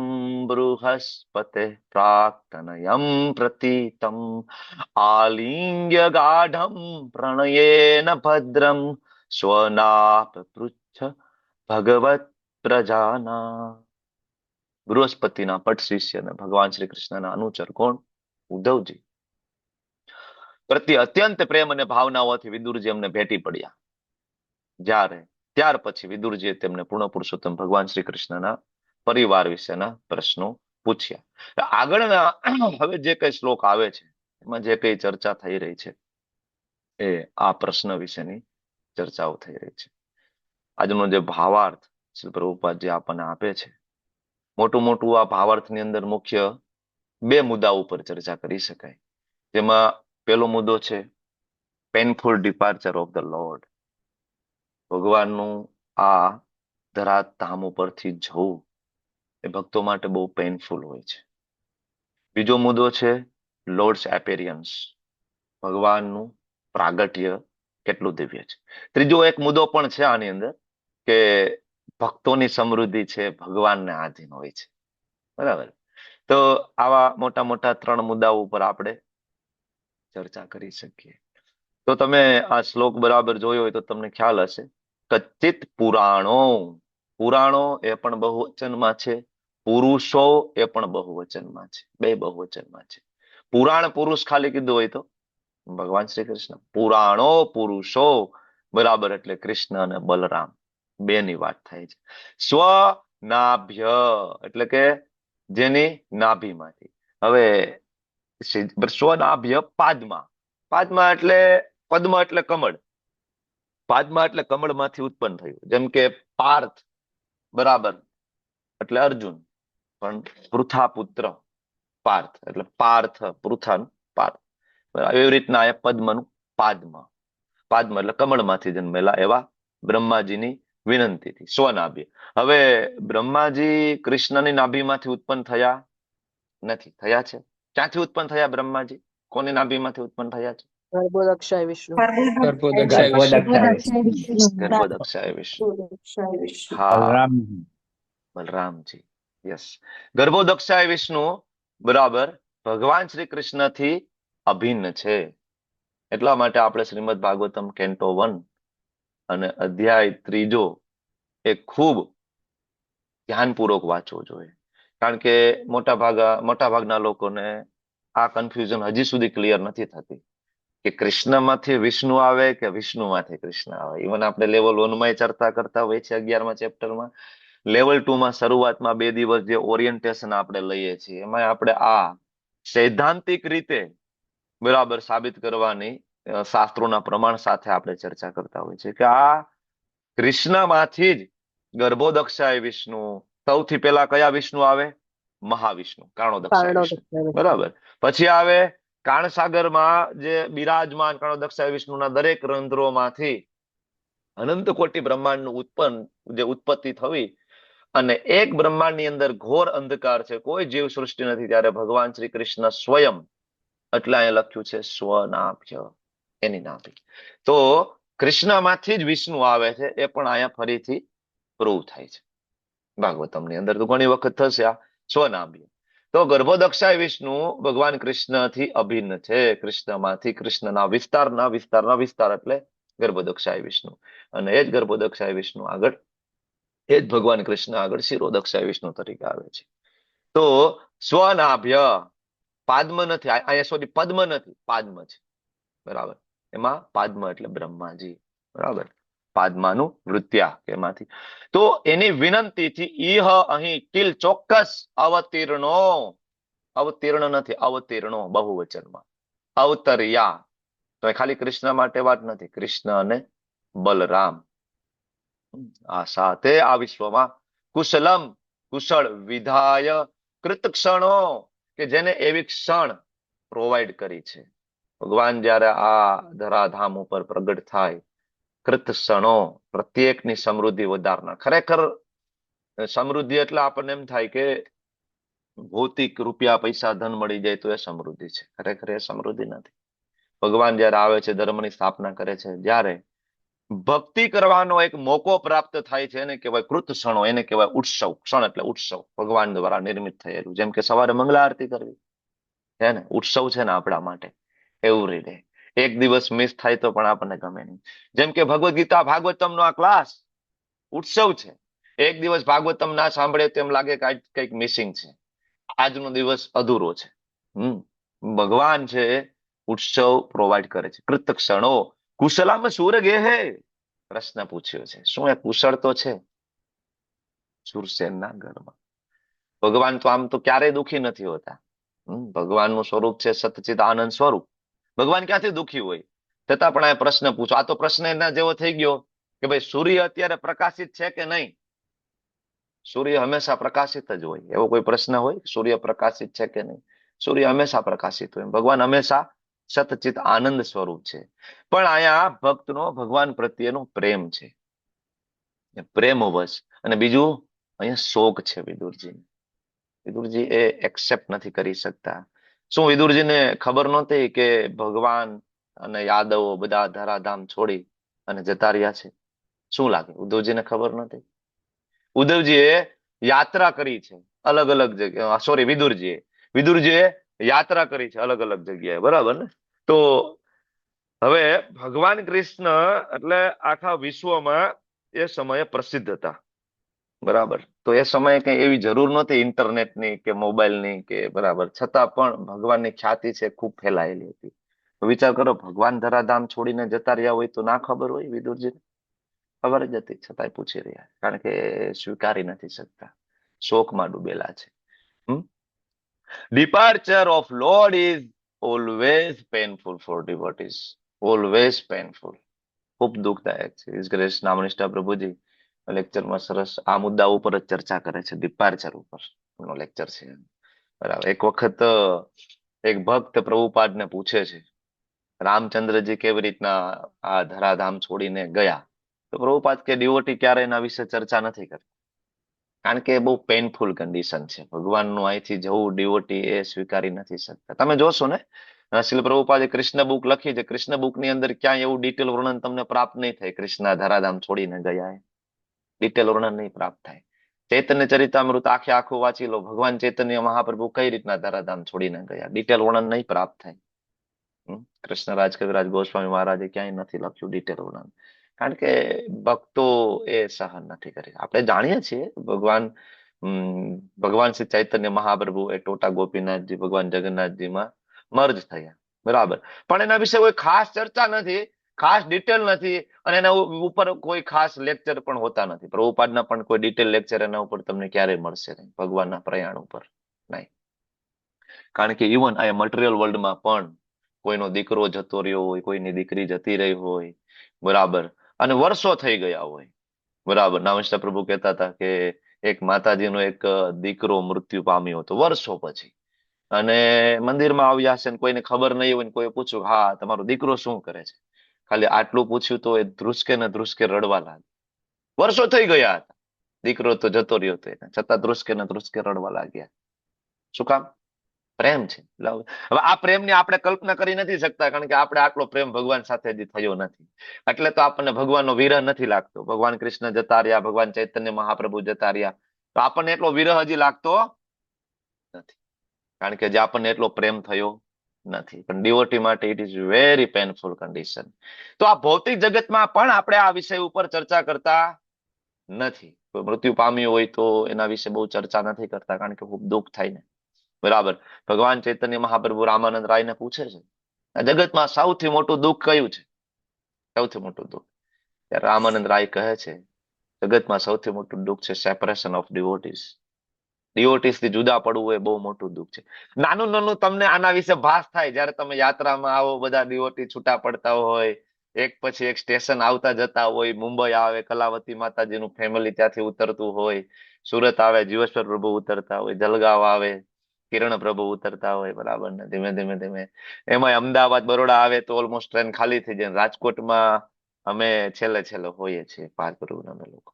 બૃહસ્પતે પ્રાક્તનયમ પ્રતીતમ આલિંગ્ય ગાઢમ પ્રણયેન ભદ્રમ સ્વનાપ પૃચ્છ ભગવત પ્રજાના. બૃહસ્પતિના પટ શિષ્ય ને ભગવાન શ્રી કૃષ્ણના અનુચર કોણ? ઉદ્ધવજી. પ્રત્યે અત્યંત પ્રેમ અને ભાવનાઓથી વિદુરજી એમને ભેટી પડ્યા. ત્યાર પછી વિદુરજીએ તેમને પૂર્ણ પુરુષોત્તમ ભગવાન શ્રી કૃષ્ણના પરિવાર વિશેના પ્રશ્નો પૂછ્યા. આગળના હવે જે કઈ શ્લોક આવે છે એમાં જે કઈ ચર્ચા થઈ રહી છે એ આ પ્રશ્ન વિશેની ચર્ચાઓ થઈ રહી છે. આજનો જે ભાવાર્થ શ્રી પ્રભુપાદ જે આપણને આપે છે, મોટું આ ભાવાર્થની અંદર મુખ્ય 2 મુદ્દા ઉપર ચર્ચા કરી શકાય. જેમાં પહેલો મુદ્દો છે painful departure of the lord. ભગવાનનું આ ધરાધામ ઉપરથી જવું એ ભક્તો માટે બહુ પેનફુલ હોય છે. બીજો મુદ્દો છે લોર્ડ્સ એપેરિયન્સ. ભગવાનનું પ્રાગટ્ય કેટલું દિવ્ય છે. ત્રીજો એક મુદ્દો પણ છે આની અંદર કે ભક્તોની સમૃદ્ધિ છે ભગવાનને આધીન હોય છે. બરાબર. તો આવા મોટા 3 મુદ્દાઓ ઉપર આપણે ચર્ચા કરી શકીએ. તો તમે આ શ્લોક બરાબર જોયો હોય તો તમને ખ્યાલ હશે. કચ્ચિત પુરાણો. પુરાણો એ પણ બહુવચનમાં છે, પુરુષો એ પણ બહુવચનમાં છે. 2 બહુવચનમાં છે. પુરાણ પુરુષ ખાલી કીધું હોય તો ભગવાન શ્રી કૃષ્ણ. પુરાણો પુરુષો બરાબર એટલે કૃષ્ણ અને બલરામ 2 ની વાત થાય છે. સ્વનાભ્ય એટલે કે જેની નાભીમાંથી. હવે સ્વનાભ્ય પાદમાં. પાદમાં એટલે પદ્મ એટલે કમળ. પાદમાં એટલે કમળમાંથી ઉત્પન્ન થયું. જેમ કે પાર્થ બરાબર એટલે અર્જુન, પણ પૃથા પુત્ર પાર્થ એટલે પાર્થ પૃથાનું પાર્થ. એવી રીતના એ પદ્મનું પાદમાં. પાદમાં એટલે કમળમાંથી જન્મેલા એવા બ્રહ્માજીની વિનંતીથી સ્વનાભ્ય. હવે બ્રહ્માજી કૃષ્ણની નાભીમાંથી ઉત્પન્ન થયા નથી. થયા છે. ક્યાંથી ઉત્પન્ન થયા બ્રહ્માજી? કોની નાભીમાંથી ઉત્પન્ન થયા છે? ગર્ભોદક્ષાય વિષ્ણુ. ગર્ભોદક્ષાય વિષ્ણુ. હા, બલરામજી. યસ, ગર્ભોદક્ષાય વિષ્ણુ બરાબર ભગવાન શ્રી કૃષ્ણથી અભિન્ન છે. એટલા માટે આપણે શ્રીમદ ભાગવતમ કેન્ટો 1 અને અધ્યાય 3 એ ખૂબ ધ્યાનપૂર્વક વાંચવો જોઈએ. કારણ કે મોટા ભાગના લોકોને આ કન્ફ્યુઝન હજી સુધી ક્લિયર નથી થતી કે કૃષ્ણમાંથી વિષ્ણુ આવે કે વિષ્ણુમાંથી કૃષ્ણ આવે. ઇવન આપણે લેવલ 1 માં ચર્ચા કરતા હોય છે 11મા ચેપ્ટરમાં. લેવલ 2 માં શરૂઆતમાં 2 દિવસ જે ઓરિએન્ટેશન આપણે લઈએ છીએ એમાં આપણે આ સૈદ્ધાંતિક રીતે બરાબર સાબિત કરવાની શાસ્ત્રોના પ્રમાણ સાથે આપણે ચર્ચા કરતા હોય છે કે આ કૃષ્ણમાંથી જ ગર્ભોદક્ષાય વિષ્ણુ. સૌથી પહેલા કયા વિષ્ણુ આવે? મહાવિષ્ણુ, કારણોદક્ષાય વિષ્ણુ. બરાબર. પછી આવે કાણસાગરમાં જે બિરાજમાન કારણોદક્ષાય વિષ્ણુના દરેક રંધ્રોમાંથી અનંત કોટી બ્રહ્માંડનું ઉત્પત્તિ થવી અને એક બ્રહ્માંડની અંદર ઘોર અંધકાર છે, કોઈ જીવ સૃષ્ટિ નથી, ત્યારે ભગવાન શ્રી કૃષ્ણ સ્વયં, એટલે અહીંયા લખ્યું છે સ્વનાભ્ય, એની નાભી. તો કૃષ્ણમાંથી જ વિષ્ણુ આવે છે એ પણ અહીંયા ફરીથી પ્રૂવ થાય છે ભાગવતમની અંદર. તો ઘણી વખત થશે આ સ્વનાભ્ય. તો ગર્ભોદક્ષાય વિષ્ણુ ભગવાન કૃષ્ણથી અભિન્ન છે. કૃષ્ણમાંથી કૃષ્ણના વિસ્તાર એટલે ગર્ભોદક્ષાય વિષ્ણુ. અને એ જ ગર્ભોદક્ષાય વિષ્ણુ આગળ એ જ ભગવાન કૃષ્ણ આગળ શિરોદક્ષાય વિષ્ણુ તરીકે આવે છે. તો સ્વનાભ્ય પાદ્મ નથી અહીંયા, સોરી પદ્મ નથી, પાદ્મ છે. બરાબર. એમાં પાદ્મ એટલે બ્રહ્માજી. બરાબર. પાદ્માનું વૃત્યા એમાંથી. તો એની વિનંતીથી ઈહ અહીં કિલ ચોક્કસ અવતીર્ણ નથી, અવતીર્ણો બહુવચનમાં. અવતર્યા તો ખાલી કૃષ્ણ માટે વાત નથી, કૃષ્ણ અને બલરામ આ સાથે આ વિશ્વમાં કુશળ વિધાય કૃત ક્ષણો કે જેને એવી ક્ષણ પ્રોવાઈડ કરી છે. ભગવાન જયારે આ ધરાધામ ઉપર પ્રગટ થાય, કૃત ક્ષણો પ્રત્યેકની સમૃદ્ધિ વધારનાર. ખરેખર સમૃદ્ધિ એટલે આપણને એમ થાય કે ભૌતિક રૂપિયા પૈસા ધન મળી જાય તો એ સમૃદ્ધિ છે. ખરેખર એ સમૃદ્ધિ નથી. ભગવાન જયારે આવે છે, ધર્મની સ્થાપના કરે છે, જ્યારે ભક્તિ કરવાનો એક મોકો પ્રાપ્ત થાય છે એને કહેવાય કૃત ક્ષણો, એને કહેવાય ઉત્સવ. ક્ષણ એટલે ઉત્સવ, ભગવાન દ્વારા નિર્મિત થયેલું. જેમ કે સવારે મંગળા આરતી કરવી છે ને, ઉત્સવ છે ને આપણા માટે. એવરી ડે એક દિવસ મિસ થાય તો પણ આપણને ગમે નહીં. જેમ કે ભગવદ્ ગીતા ભાગવતમનો આ ક્લાસ ઉત્સવ છે. એક દિવસ ભાગવતમ ના સાંભળે તેમ લાગે કે કંઈક મિસિંગ છે, આજનો દિવસ અધૂરો છે. ભગવાન છે ઉત્સવ પ્રોવાઈડ કરે છે. કૃત ક્ષણો કુશલામ સુરગેહે પ્રશ્ન પૂછ્યો છે. શું એ કુશળ તો છે? શૂરસેનના ઘરમાં. ભગવાન તો આમ તો ક્યારેય દુઃખી નથી હોતા. ભગવાનનું સ્વરૂપ છે સતચિત આનંદ સ્વરૂપ. ભગવાન ક્યાંથી દુઃખી હોય? છતાં પણ આ પ્રશ્ન પૂછો. આ તો પ્રશ્ન એના જેવો થઈ ગયો કે ભાઈ સૂર્ય અત્યારે પ્રકાશિત છે કે નહીં? સૂર્ય હંમેશા પ્રકાશિત જ હોય. એવો કોઈ પ્રશ્ન હોય સૂર્ય પ્રકાશિત છે કે નહીં? સૂર્ય હંમેશા પ્રકાશિત હોય. ભગવાન હંમેશા સતચિત આનંદ સ્વરૂપ છે. પણ અહીંયા ભક્તનો ભગવાન પ્રત્યેનો પ્રેમ છે, પ્રેમવશ. અને બીજું અહીંયા શોક છે વિદુરજી. વિદુરજી એ એક્સેપ્ટ નથી કરી શકતા. શું વિદુરજીને ખબર નહોતી કે ભગવાન અને યાદવો બધા ધરાધામ છોડી અને જતા રહ્યા છે? શું લાગે ઉદ્ધવજીને ખબર નહોતી? ઉદ્ધવજીએ યાત્રા કરી છે અલગ અલગ જગ્યાએ. સોરી, વિદુરજીએ યાત્રા કરી છે અલગ અલગ જગ્યાએ, બરાબર ને? તો હવે ભગવાન કૃષ્ણ એટલે આખા વિશ્વમાં એ સમયે પ્રસિદ્ધ હતા, બરાબર? તો એ સમયે કઈ એવી જરૂર નહોતી ઇન્ટરનેટની કે મોબાઈલની કે, બરાબર? છતાં પણ ભગવાનની ખ્યાતિ છે ખૂબ ફેલાયેલી હતી. વિચાર કરો, ભગવાન ધરાધામ છોડીને જતા રહ્યા હોય તો ના ખબર હોય વિદુરજીને? ખબર જ હતી, છતાંય પૂછી રહ્યા, કારણ કે સ્વીકારી નથી શકતા, શોકમાં ડૂબેલા છે. Departure of Lord is always painful for devotees. Always painful. ખૂબ દુઃખદાયક છે. His Grace નામનિષ્ઠા પ્રભુજી લેક્ચરમાં સરસ આ મુદ્દા ઉપર જ ચર્ચા કરે છે. ડિપાર્ચર ઉપર નો લેક્ચર છે, બરાબર? એક વખત એક ભક્ત પ્રભુપાદને પૂછે છે રામચંદ્રજી કેવી રીતના આ ધરાધામ છોડીને ગયા. તો પ્રભુપાદ કે ડિવોટી ક્યારે એના વિશે ચર્ચા નથી કરતા, કારણ કે બહુ પેનફુલ કન્ડિશન છે. ભગવાનનું અહીંથી જવું ડિવોટી એ સ્વીકારી નથી શકતા. તમે જોશો ને, શ્રીલ પ્રભુપાદે કૃષ્ણ બુક લખી છે. કૃષ્ણ બુકની અંદર ક્યાંય એવું ડિટેલ વર્ણન તમને પ્રાપ્ત નહીં થાય કૃષ્ણ ધરાધામ છોડીને ગયા. ડિટેલ વર્ણન નહીં પ્રાપ્ત થાય. ચૈતન્ય ચરિતામૃત આખે આખું વાંચી લો, ભગવાન ચૈતન્ય મહાપ્રભુ કઈ રીતના ધરાધામ છોડીને ગયા, ડિટેલ વર્ણન નહીં પ્રાપ્ત થાય. કૃષ્ણરાજ કવિરાજ ગોસ્વામી મહારાજે ક્યાંય નથી લખ્યું ડિટેલ વર્ણન, કારણ કે ભક્તો એ સહન નથી કરી. આપણે જાણીએ છીએ ભગવાન શ્રી ચૈતન્ય મહાપ્રભુ એ ટોટા ગોપીનાથજી ભગવાન જગન્નાથજીમાં મર્જ થયા, બરાબર? પણ એના વિશે કોઈ ખાસ ચર્ચા નથી, ખાસ ડિટેલ નથી, અને એના ઉપર કોઈ ખાસ લેક્ચર પણ હોતા નથી. પ્રભુપાદના પણ કોઈ ડિટેલ લેક્ચર એના ઉપર તમને ક્યારેય મળશે નહીં, ભગવાનના પ્રયાણ ઉપર નહીં. કારણ કે ઇવન આ મટીરિયલ વર્લ્ડમાં પણ કોઈનો દીકરો જતો રહ્યો હોય, કોઈની દીકરી જતી રહી હોય, બરાબર, અને વર્ષો થઈ ગયા હોય, બરાબર? નામનિષ્ઠા પ્રભુ કહેતા હતા કે એક માતાજીનો એક દીકરો મૃત્યુ પામ્યો હતો વર્ષો પછી, અને મંદિરમાં આવ્યા હશે ને કોઈને ખબર નહીં હોય ને કોઈ પૂછ્યું, હા તમારો દીકરો શું કરે છે? ખાલી આટલું પૂછ્યું તો એ ધ્રુસકે ને ધ્રુસકે રડવા લાગે. વર્ષો થઈ ગયા હતા, દીકરો તો જતો રહ્યો હતો, છતાં ધ્રુસકે ને ધ્રુસકે રડવા લાગ્યા. શું કામ? પ્રેમ છે. હવે આ પ્રેમની આપણે કલ્પના કરી નથી શકતા, કારણ કે આપણે આટલો પ્રેમ ભગવાન સાથે હજી થયો નથી. એટલે તો આપણને ભગવાનનો વિરહ નથી લાગતો. ભગવાન કૃષ્ણ જતા રહ્યા, ભગવાન ચૈતન્ય મહાપ્રભુ જતા રહ્યા, તો આપણને એટલો વિરહ હજી લાગતો નથી, કારણ કે જે આપણને એટલો પ્રેમ થયો નથી. પણ ડિવોટી માટે it is very painful condition. તો આ ભૌતિક જગતમાં પણ આપણે આ વિષય ઉપર ચર્ચા કરતા નથી. મૃત્યુ પામ્યું હોય તો એના વિશે બહુ ચર્ચા નથી કરતા, કારણ કે ખૂબ દુઃખ થાય ને, બરાબર? ભગવાન ચૈતન્ય મહાપ્રભુ રામાનંદ રાયને પૂછે છે, આ જગતમાં સૌથી મોટું દુઃખ કયું છે? સૌથી મોટું દુઃખ. ત્યારે રામાનંદ રાય કહે છે, જગતમાં સૌથી મોટું દુઃખ છે સેપરેશન ઓફ ડિવોટીઝ. ડિવોટીઝ થી જુદા પડવું એ બહુ મોટું દુઃખ છે. નાનું નાનું તમને આના વિશે ભાસ થાય જયારે તમે યાત્રામાં આવો, બધા ડિવોટી છૂટા પડતા હોય, એક પછી એક સ્ટેશન આવતા જતા હોય. મુંબઈ આવે, કલાવતી માતાજીનું ફેમિલી ત્યાંથી ઉતરતું હોય. સુરત આવે, જીવેશ્વર પ્રભુ ઉતરતા હોય. જલગાંવ આવે, કિરણ પ્રભુ ઉતરતા હોય, બરાબર ને? ધીમે ધીમે ધીમે એમાં અમદાવાદ બરોડા આવે તો ઓલમોસ્ટ ટ્રેન ખાલી થઈ જાય. રાજકોટમાં અમે છેલ્લે હોઈએ છીએ પારપ્રભુના અમે લોકો.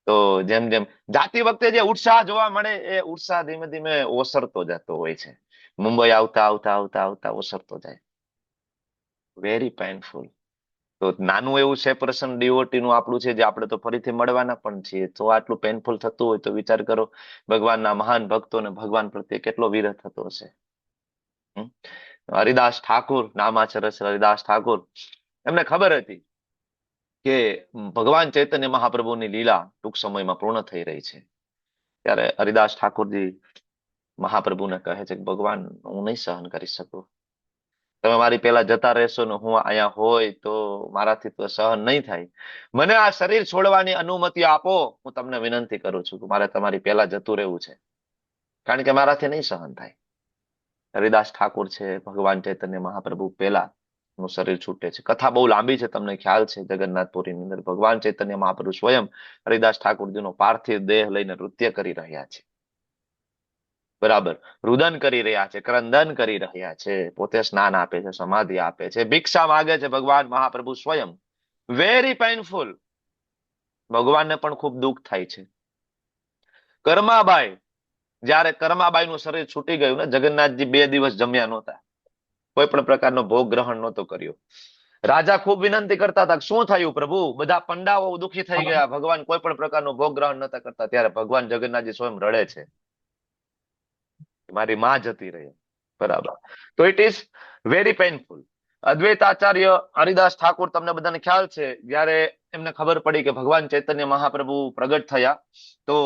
તો જેમ જેમ જાતી વખતે જે ઉત્સાહ જોવા મળે એ ઉત્સાહ ધીમે ધીમે ઓસરતો જતો હોય છે. મુંબઈ આવતા આવતા આવતા આવતા ઓસરતો જાય. Very painful. તો નાનું એવું સેપરેશન ડિવોટીનું આપણું છે, જે આપણે તો ફરીથી મળવાના પણ છીએ. તો આટલું પેનફુલ થતું હોય તો વિચાર કરો ભગવાનના મહાન ભક્તોને ભગવાન પ્રત્યે કેટલો વિરહ થતો હશે. હરિદાસ ઠાકુર, નામાચરસ હરિદાસ ઠાકુર, એમને ખબર હતી કે ભગવાન ચૈતન્ય મહાપ્રભુની લીલા ટૂંક સમયમાં પૂર્ણ થઈ રહી છે. ત્યારે હરિદાસ ઠાકુરજી મહાપ્રભુને કહે છે કે ભગવાન, હું નહીં સહન કરી શકું, તમે મારી પેલા જતા રહેશો ને હું અહીંયા હોય તો મારાથી તો સહન નહીં થાય. મને આ શરીર છોડવાની અનુમતિ આપો. હું તમને વિનંતી કરું છું કે મારે તમારી પેલા જતું રહેવું છે, કારણ કે મારાથી નહીં સહન થાય. હરિદાસ ઠાકોર છે, ભગવાન ચૈતન્ય મહાપ્રભુ પેલા નું શરીર છૂટે છે. કથા બહુ લાંબી છે, તમને ખ્યાલ છે. જગન્નાથપુરીની અંદર ભગવાન ચૈતન્ય મહાપ્રભુ સ્વયં હરિદાસ ઠાકોરજીનો પાર્થિવ દેહ લઈને નૃત્ય કરી રહ્યા છે. બરાબર, રુદન કરી રહ્યા છે, ક્રંદન કરી રહ્યા છે, પોતે સ્નાન આપે છે, સમાધિ આપે છે, ભિક્ષા માગે છે ભગવાન મહાપ્રભુ સ્વયં. Very painful. ભગવાનને પણ ખૂબ દુઃખ થાય છે. કર્માબાઈ, જયારે કર્માબાઈ નું શરીર છૂટી ગયું ને, જગન્નાથજી 2 દિવસ જમ્યા નહોતા, કોઈ પણ પ્રકારનો ભોગ ગ્રહણ નહોતો કર્યો. રાજા ખૂબ વિનંતી કરતા હતા, શું થયું પ્રભુ? બધા પંડાઓ દુઃખી થઈ ગયા, ભગવાન કોઈ પણ પ્રકારનો ભોગ ગ્રહણ નતા કરતા. ત્યારે ભગવાન જગન્નાથજી સ્વયં રડે છે, મારી માં જતી રહી. બરાબર, તો ઇટ ઇઝ વેરી પેઇનફુલ. અદ્વૈત આચાર્ય હરિદાસ ઠાકોર, તમને બધાને ખ્યાલ છે, જયારે એમને ખબર પડી કે ભગવાન ચૈતન્ય મહાપ્રભુ પ્રગટ થયા તો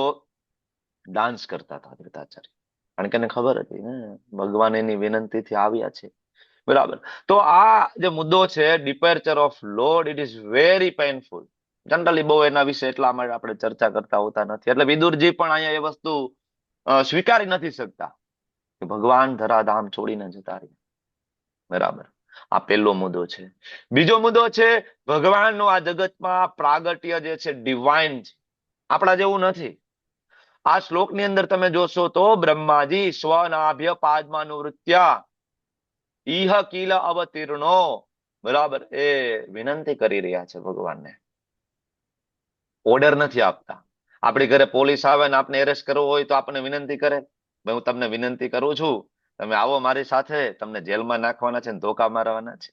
ડાન્સ કરતા હતા અદ્વૈત આચાર્ય, કારણ કે એને ખબર હતી ને ભગવાન એની વિનંતીથી આવ્યા છે. બરાબર, તો આ જે મુદ્દો છે, departure of lord, it is very painful. Generally બહુ એના વિશે એટલા માટે આપણે ચર્ચા કરતા હોતા નથી. એટલે વિદુરજી પણ અહીંયા એ વસ્તુ સ્વીકારી નથી શકતા કે ભગવાન ધરાધામ છોડીને જતા રહ્યા. બરાબર, આ પહેલો મુદ્દો છે. બીજો મુદ્દો છે, ભગવાનનું આ જગતમાં પ્રાગટ્ય જે છે ડિવાઇન છે, આપણા જેવું નથી. આ શ્લોકની અંદર તમે જોશો તો બ્રહ્માજી સ્વનાભ્ય પાદમાનુવૃત્યા ઇહ કિલ અવતીર્ણો, બરાબર, એ વિનંતી કરી રહ્યા છે ભગવાનને. ઓર્ડર નથી આપતા. આપણી ઘરે પોલીસ આવે ને આપણે એરેસ્ટ કરવો હોય તો આપણને વિનંતી કરે, ભાઈ હું તમને વિનંતી કરું છું, તમે આવો મારી સાથે, તમને જેલમાં નાખવાના છે ને ધોકા મારવાના છે.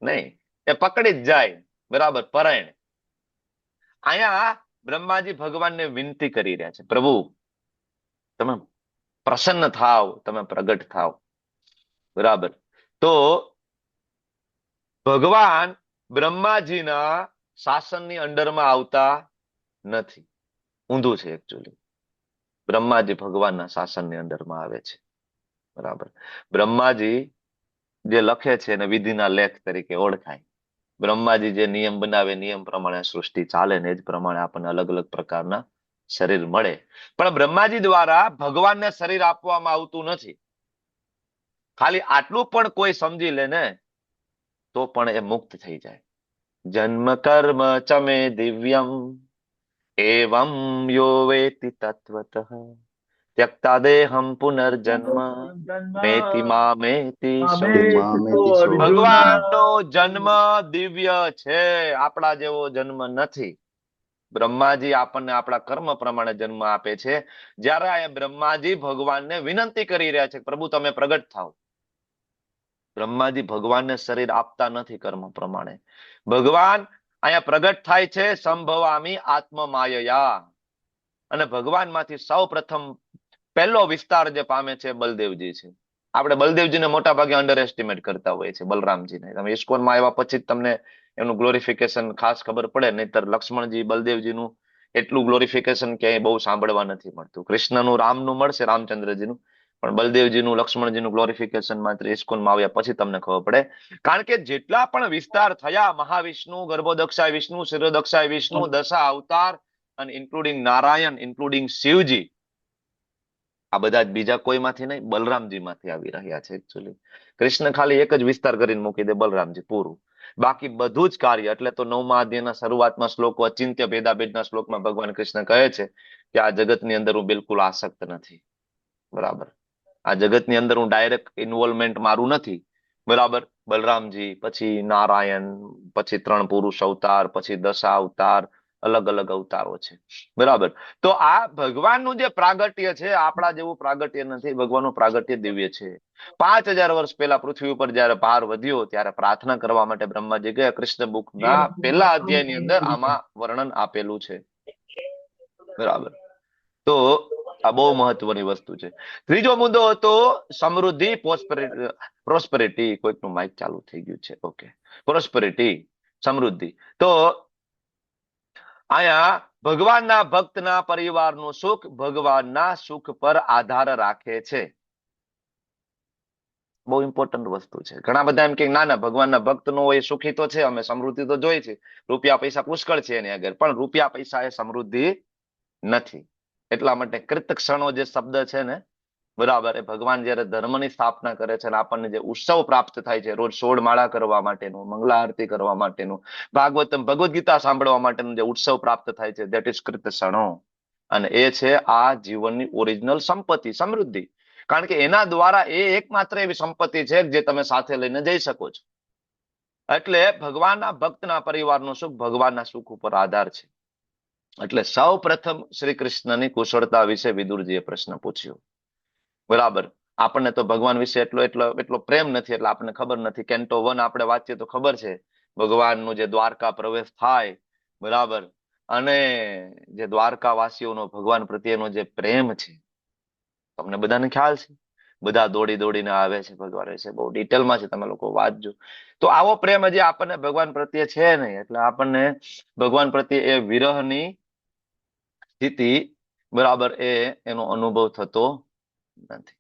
નહીં, એ પકડી જ જાય. બરાબર, પરાયણ. અહીંયા બ્રહ્માજી ભગવાનને વિનંતી કરી રહ્યા છે, પ્રભુ તમે પ્રસન્ન થાવ, તમે પ્રગટ થાવ. બરાબર, તો ભગવાન બ્રહ્માજીના શાસનની અંડરમાં આવતા નથી. ઊંધું છે એકચ્યુઅલી. બ્રહ્માજી ભગવાનના શાસનની અંડરમાં આવે છે. બરાબર, બ્રહ્માજી જે લખે છે એને વિધિના લેખ તરીકે ઓળખાય. બ્રહ્માજી જે નિયમ બનાવે, નિયમ પ્રમાણે સૃષ્ટિ ચાલે ને એ જ પ્રમાણે આપણને અલગ અલગ પ્રકારના શરીર મળે. પણ બ્રહ્માજી દ્વારા ભગવાનને શરીર આપવામાં આવતું નથી. ખાલી આટલું પણ કોઈ સમજી લે ને તો પણ એ મુક્ત થઈ જાય. જન્મ કર્મ ચમે દિવ્યમ એવમ યો વેતિ તત્વતઃ ત્યક્તા દેહમ પુનર્જન્મ મેતિ મામેતિ ભગવાનનો જન્મ દિવ્ય છે, આપણા જેવો જન્મ નથી. બ્રહ્માજી આપણને આપણા કર્મ પ્રમાણે જન્મ આપે છે. જ્યારે આ બ્રહ્માજી ભગવાનને વિનંતી કરી રહ્યા છે, પ્રભુ તમે પ્રગટ થાવ. બ્રહ્માજી ભગવાનને શરીર આપતા નથી કર્મ પ્રમાણે. ભગવાન અહીંયા પ્રગટ થાય છે સંભવામી આત્મમાયયા, અને ભગવાનમાંથી સૌ પ્રથમ પહેલો વિસ્તાર જે પામે છે બલદેવજી છે. આપણે બલદેવજીને મોટા ભાગે અંડર એસ્ટિમેટ કરતા હોઈએ છીએ, બલરામજીને. તમે ઇસ્કોનમાં આવ્યા પછી તમને એનું ગ્લોરિફિકેશન ખાસ ખબર પડે, નહીતર લક્ષ્મણજી બલદેવજીનું એટલું ગ્લોરિફિકેશન ક્યાંય બહુ સાંભળવા નથી મળતું. કૃષ્ણનું રામનું મળશે, રામચંદ્રજીનું, પણ બલદેવજીનું ગ્લોરિફિકેશન માત્ર ઇસ્કોનમાં આવ્યા પછી તમને ખબર પડે. કારણ કે જેટલા પણ વિસ્તાર થયા, મહાવિષ્ણુ, ગર્ભોદક્ષાય વિષ્ણુ, શિરોદક્ષાય વિષ્ણુ, દશા અવતાર, અને ઇન્ક્લુડિંગ નારાયણ, ઇન્ક્લુડિંગ શિવજી, આ બધા જ બીજા કોઈમાંથી નહીં, બલરામજી માંથી આવી રહ્યા છે. એકચ્યુઅલી કૃષ્ણ ખાલી એક જ વિસ્તાર કરીને મૂકી દે, બલરામજી, પૂરું. બાકી બધું જ કાર્ય. એટલે તો 9મા અધ્યાયના શરૂઆતમાં શ્લોકો, અચિંત્ય ભેદાભેદના શ્લોકમાં ભગવાન કૃષ્ણ કહે છે કે આ જગતની અંદર હું બિલકુલ આસક્ત નથી. બરાબર, આ જગતની અંદર હું ડાયરેક્ટ ઇન્વોલ્વમેન્ટ મારું નથી. બરાબર, બલરામજી, પછી નારાયણ, પછી 3 પુરુષ અવતાર, પછી દશા અવતાર, અલગ અલગ અવતારો છે. બરાબર, તો આ ભગવાનનું જે પ્રાગટ્ય છે આપણા જેવું પ્રાગટ્ય નથી. ભગવાનનું પ્રાગટ્ય દિવ્ય છે. 5000 વર્ષ પહેલા પૃથ્વી ઉપર જયારે ભાર વધ્યો ત્યારે પ્રાર્થના કરવા માટે બ્રહ્માજી ગયા. કૃષ્ણ બુકના પહેલા અધ્યાયની અંદર આમાં વર્ણન આપેલું છે. બરાબર, તો આ બહુ મહત્વની વસ્તુ છે. ત્રીજો મુદ્દો હતો સમૃદ્ધિ, પ્રોસ્પેરિટી. કોઈકનું માઇક ચાલુ થઈ ગયું છે. ઓકે, પ્રોસ્પેરિટી, સમૃદ્ધિ. તો અહીંયા ભગવાનના ભક્તના પરિવારનું સુખ ભગવાનના સુખ પર આધાર રાખે છે. બહુ ઇમ્પોર્ટન્ટ વસ્તુ છે. ઘણા બધા એમ કે ના ના ભગવાનના ભક્ત નો હોય સુખી તો છે, અમે સમૃદ્ધિ તો જોઈ છે, રૂપિયા પૈસા પુષ્કળ છે એની આગળ, પણ રૂપિયા પૈસા એ સમૃદ્ધિ નથી. એટલા માટે કૃત ક્ષણો જે શબ્દ છે ને, બરાબર, એ ભગવાન જયારે ધર્મની સ્થાપના કરે છે અને આપણને જે ઉત્સવ પ્રાપ્ત થાય છે, રોજ 16 માળા કરવા માટેનું, મંગલા આરતી કરવા માટેનું, ભાગવતમ ભગવદ ગીતા સાંભળવા માટેનું જે ઉત્સવ પ્રાપ્ત થાય છે, દેટ ઇઝ કૃત ક્ષણો. અને એ છે આ જીવનની ઓરિજિનલ સંપત્તિ, સમૃદ્ધિ. કારણ કે એના દ્વારા એ એકમાત્ર એવી સંપત્તિ છે જે તમે સાથે લઈને જઈ શકો છો. એટલે ભગવાનના ભક્તના પરિવારનું સુખ ભગવાનના સુખ ઉપર આધાર છે. એટલે સૌ પ્રથમ શ્રી કૃષ્ણની કુશળતા વિશે વિદુરજીએ પ્રશ્ન પૂછ્યો. બરાબર, આપણને તો ભગવાન વિશે એટલો પ્રેમ નથી, એટલે આપણને ખબર નથી. કેન્ટો 1 આપણે વાંચીએ તો ખબર છે ભગવાનનું જે દ્વારકા પ્રવેશ થાય, બરાબર, અને જે દ્વારકા વાસીઓનો ભગવાન પ્રત્યેનો જે પ્રેમ છે, તમને બધાને ખ્યાલ છે, બધા દોડી દોડીને આવે છે ભગવાન વિશે, બહુ ડિટેલમાં છે, તમે લોકો વાંચજો. તો આવો પ્રેમ હજી આપણને ભગવાન પ્રત્યે છે નહીં, એટલે આપણને ભગવાન પ્રત્યે એ વિરહની સ્થિતિ, બરાબર, એનો અનુભવ થતો નથી.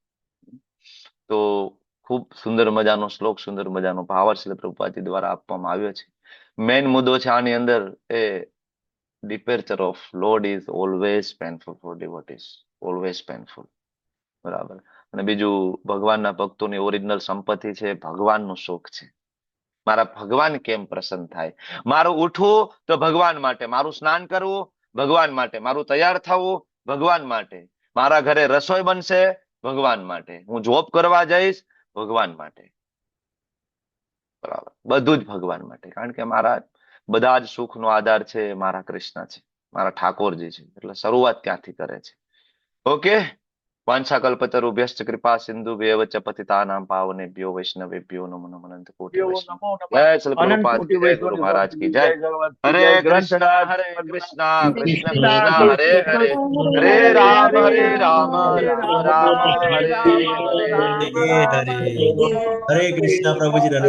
તો ખૂબ સુંદર મજાનો શ્લોક, સુંદર મજાનો ભાવાર્થ શ્રીલ પ્રભુપાદજી દ્વારા આપવામાં આવ્યો છે. મેઇન મુદ્દો છે આની અંદર એ departure of Lord is always painful for devotees, always painful. બરાબર. અને બીજું ભગવાનના ભક્તોની ઓરિજિનલ સંપત્તિ છે ભગવાનનું સુખ છે. મારા ભગવાન કેમ પ્રસન્ન થાય, મારું ઉઠવું તો ભગવાન માટે, મારું સ્નાન કરવું ભગવાન માટે, મારું તૈયાર થવું ભગવાન માટે, મારા ઘરે રસોઈ બનશે ભગવાન માટે, હું જોબ કરવા જઈશ ભગવાન માટે, બરાબર, બધું જ ભગવાન માટે. કારણ કે મારા બધા જ સુખનો આધાર છે મારા કૃષ્ણ છે, મારા ઠાકોરજી છે. એટલે શરૂઆત ત્યાંથી કરે છે. ઓકે, વાંછાકલ્પતરુભ્યશ્ચ કૃપા સિંધુભ્યેવ ચ પતિતાનાં પાવનેભ્યો વૈષ્ણવેભ્યો નમો નમઃ અનંત કોટિ વૈષ્ણવ. જય શ્રી પ્રભુપાદ, જય ગુરુ મહારાજ કી જય. હરે કૃષ્ણ કૃષ્ણ કૃષ્ણ હરે હરે, હરે રામ રામ રામ હરે હરે. હરે કૃષ્ણ પ્રભુજી.